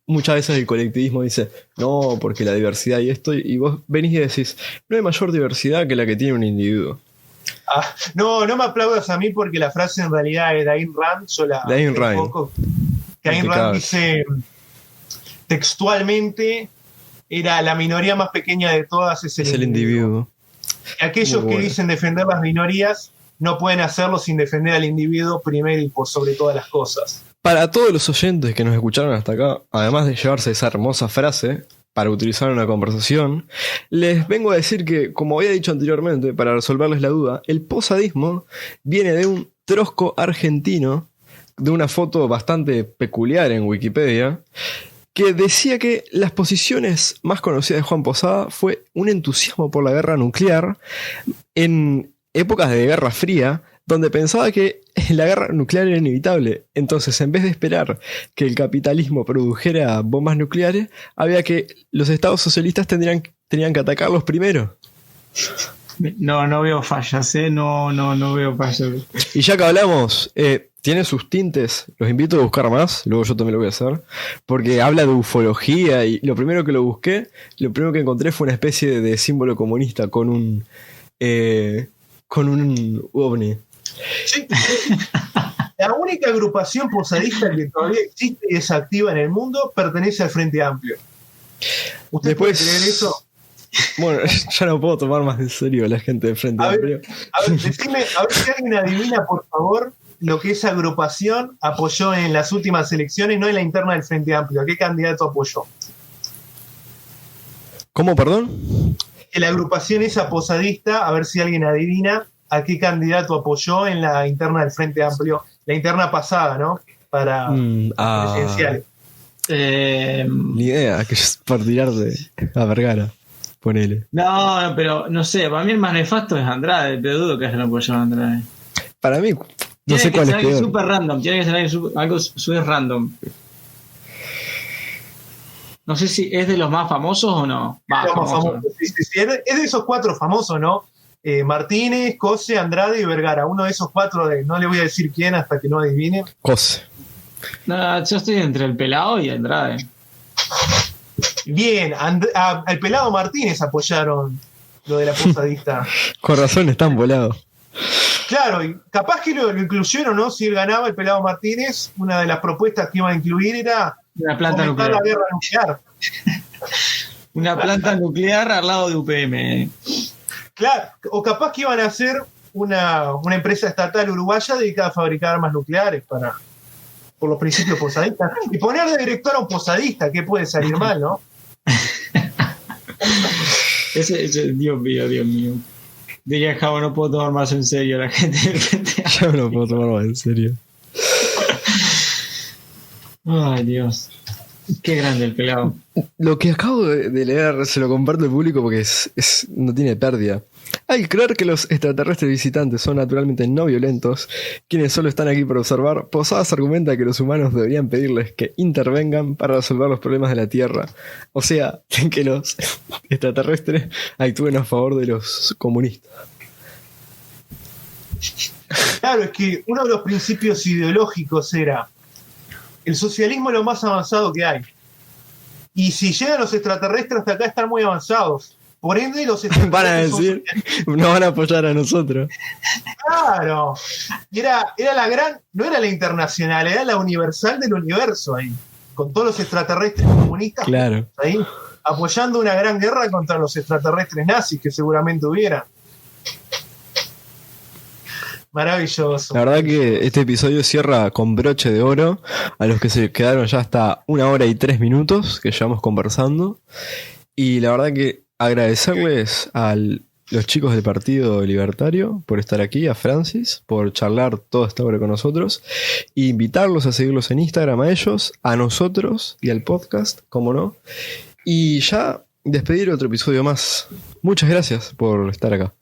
muchas veces el colectivismo dice, no, porque la diversidad y esto, y vos venís y decís, no hay mayor diversidad que la que tiene un individuo. No me aplaudas a mí porque la frase en realidad es de Ayn Rand, de Ayn Rand. Que Ayn Rand dice textualmente, era la minoría más pequeña de todas, es el individuo. Aquellos que dicen defender las minorías no pueden hacerlo sin defender al individuo primero y por sobre todas las cosas. Para todos los oyentes que nos escucharon hasta acá, además de llevarse esa hermosa frase para utilizar en una conversación, les vengo a decir que, como había dicho anteriormente, para resolverles la duda, el posadismo viene de un trosco argentino, de una foto bastante peculiar en Wikipedia, que decía que las posiciones más conocidas de Juan Posada fue un entusiasmo por la guerra nuclear en épocas de Guerra Fría, donde pensaba que la guerra nuclear era inevitable. Entonces, en vez de esperar que el capitalismo produjera bombas nucleares, había que los estados socialistas tenían que atacarlos primero. No veo fallas, no veo fallas. Y ya que hablamos, tiene sus tintes, los invito a buscar más, luego yo también lo voy a hacer, porque habla de ufología y lo primero que lo que encontré fue una especie de símbolo comunista con un ovni. Sí. La única agrupación posadista que todavía existe y es activa en el mundo pertenece al Frente Amplio. ¿Usted puede creer eso? Bueno, ya no puedo tomar más en serio a la gente del Frente Amplio. A ver, decime, a ver si alguien adivina, por favor, lo que esa agrupación apoyó en las últimas elecciones, no en la interna del Frente Amplio. ¿A qué candidato apoyó? ¿Cómo, perdón? Que la agrupación esa posadista, a ver si alguien adivina a qué candidato apoyó en la interna del Frente Amplio, la interna pasada, ¿no? Para presidenciales. Ni idea, que es por tirarse a Vergara, ponele. No, pero no sé, para mí el más nefasto es Andrade, pero dudo que hayan apoyado a Andrade. Para mí, no sé cuál es peor. Super random, tiene que ser algo súper random. No sé si es de los más famosos o no. Sí. Es de esos 4 famosos, ¿no? Martínez, Cose, Andrade y Vergara. Uno de esos 4, no le voy a decir quién hasta que no adivine. Cose. No, yo estoy entre el Pelado y Andrade. Bien, al Pelado Martínez apoyaron lo de la posadista. Con razón están volados. Claro, y capaz que lo incluyeron, ¿no? Si él ganaba el Pelado Martínez, una de las propuestas que iba a incluir era una planta nuclear. La guerra nuclear. Una planta nuclear al lado de UPM. Claro, o capaz que iban a hacer una empresa estatal uruguaya dedicada a fabricar armas nucleares por los principios posadistas. Y poner de director a un posadista, que puede salir mal, ¿no? Ese, Dios mío. Diría Javo, no puedo tomar más en serio a la gente del Frente Amplio. Yo no puedo tomar más en serio. Ay, Dios. Qué grande el Pelado. Lo que acabo de leer se lo comparto al público porque no tiene pérdida. Al creer que los extraterrestres visitantes son naturalmente no violentos, quienes solo están aquí para observar, Posadas argumenta que los humanos deberían pedirles que intervengan para resolver los problemas de la Tierra. O sea, que los extraterrestres actúen a favor de los comunistas. Claro, es que uno de los principios ideológicos era: el socialismo es lo más avanzado que hay. Y si llegan los extraterrestres hasta acá están muy avanzados. Por ende, los extraterrestres van a decir, nos van a apoyar a nosotros. Claro. Y era la gran, no era la internacional, era la universal del universo ahí. Con todos los extraterrestres comunistas. Claro. Ahí, apoyando una gran guerra contra los extraterrestres nazis que seguramente hubiera. Maravilloso. La verdad que este episodio cierra con broche de oro a los que se quedaron ya hasta 1 hora y 3 minutos que llevamos conversando. Y la verdad que agradecerles a los chicos del Partido Libertario por estar aquí, a Francis, por charlar toda esta hora con nosotros, e invitarlos a seguirlos en Instagram a ellos, a nosotros y al podcast, como no. Y ya despedir otro episodio más. Muchas gracias por estar acá.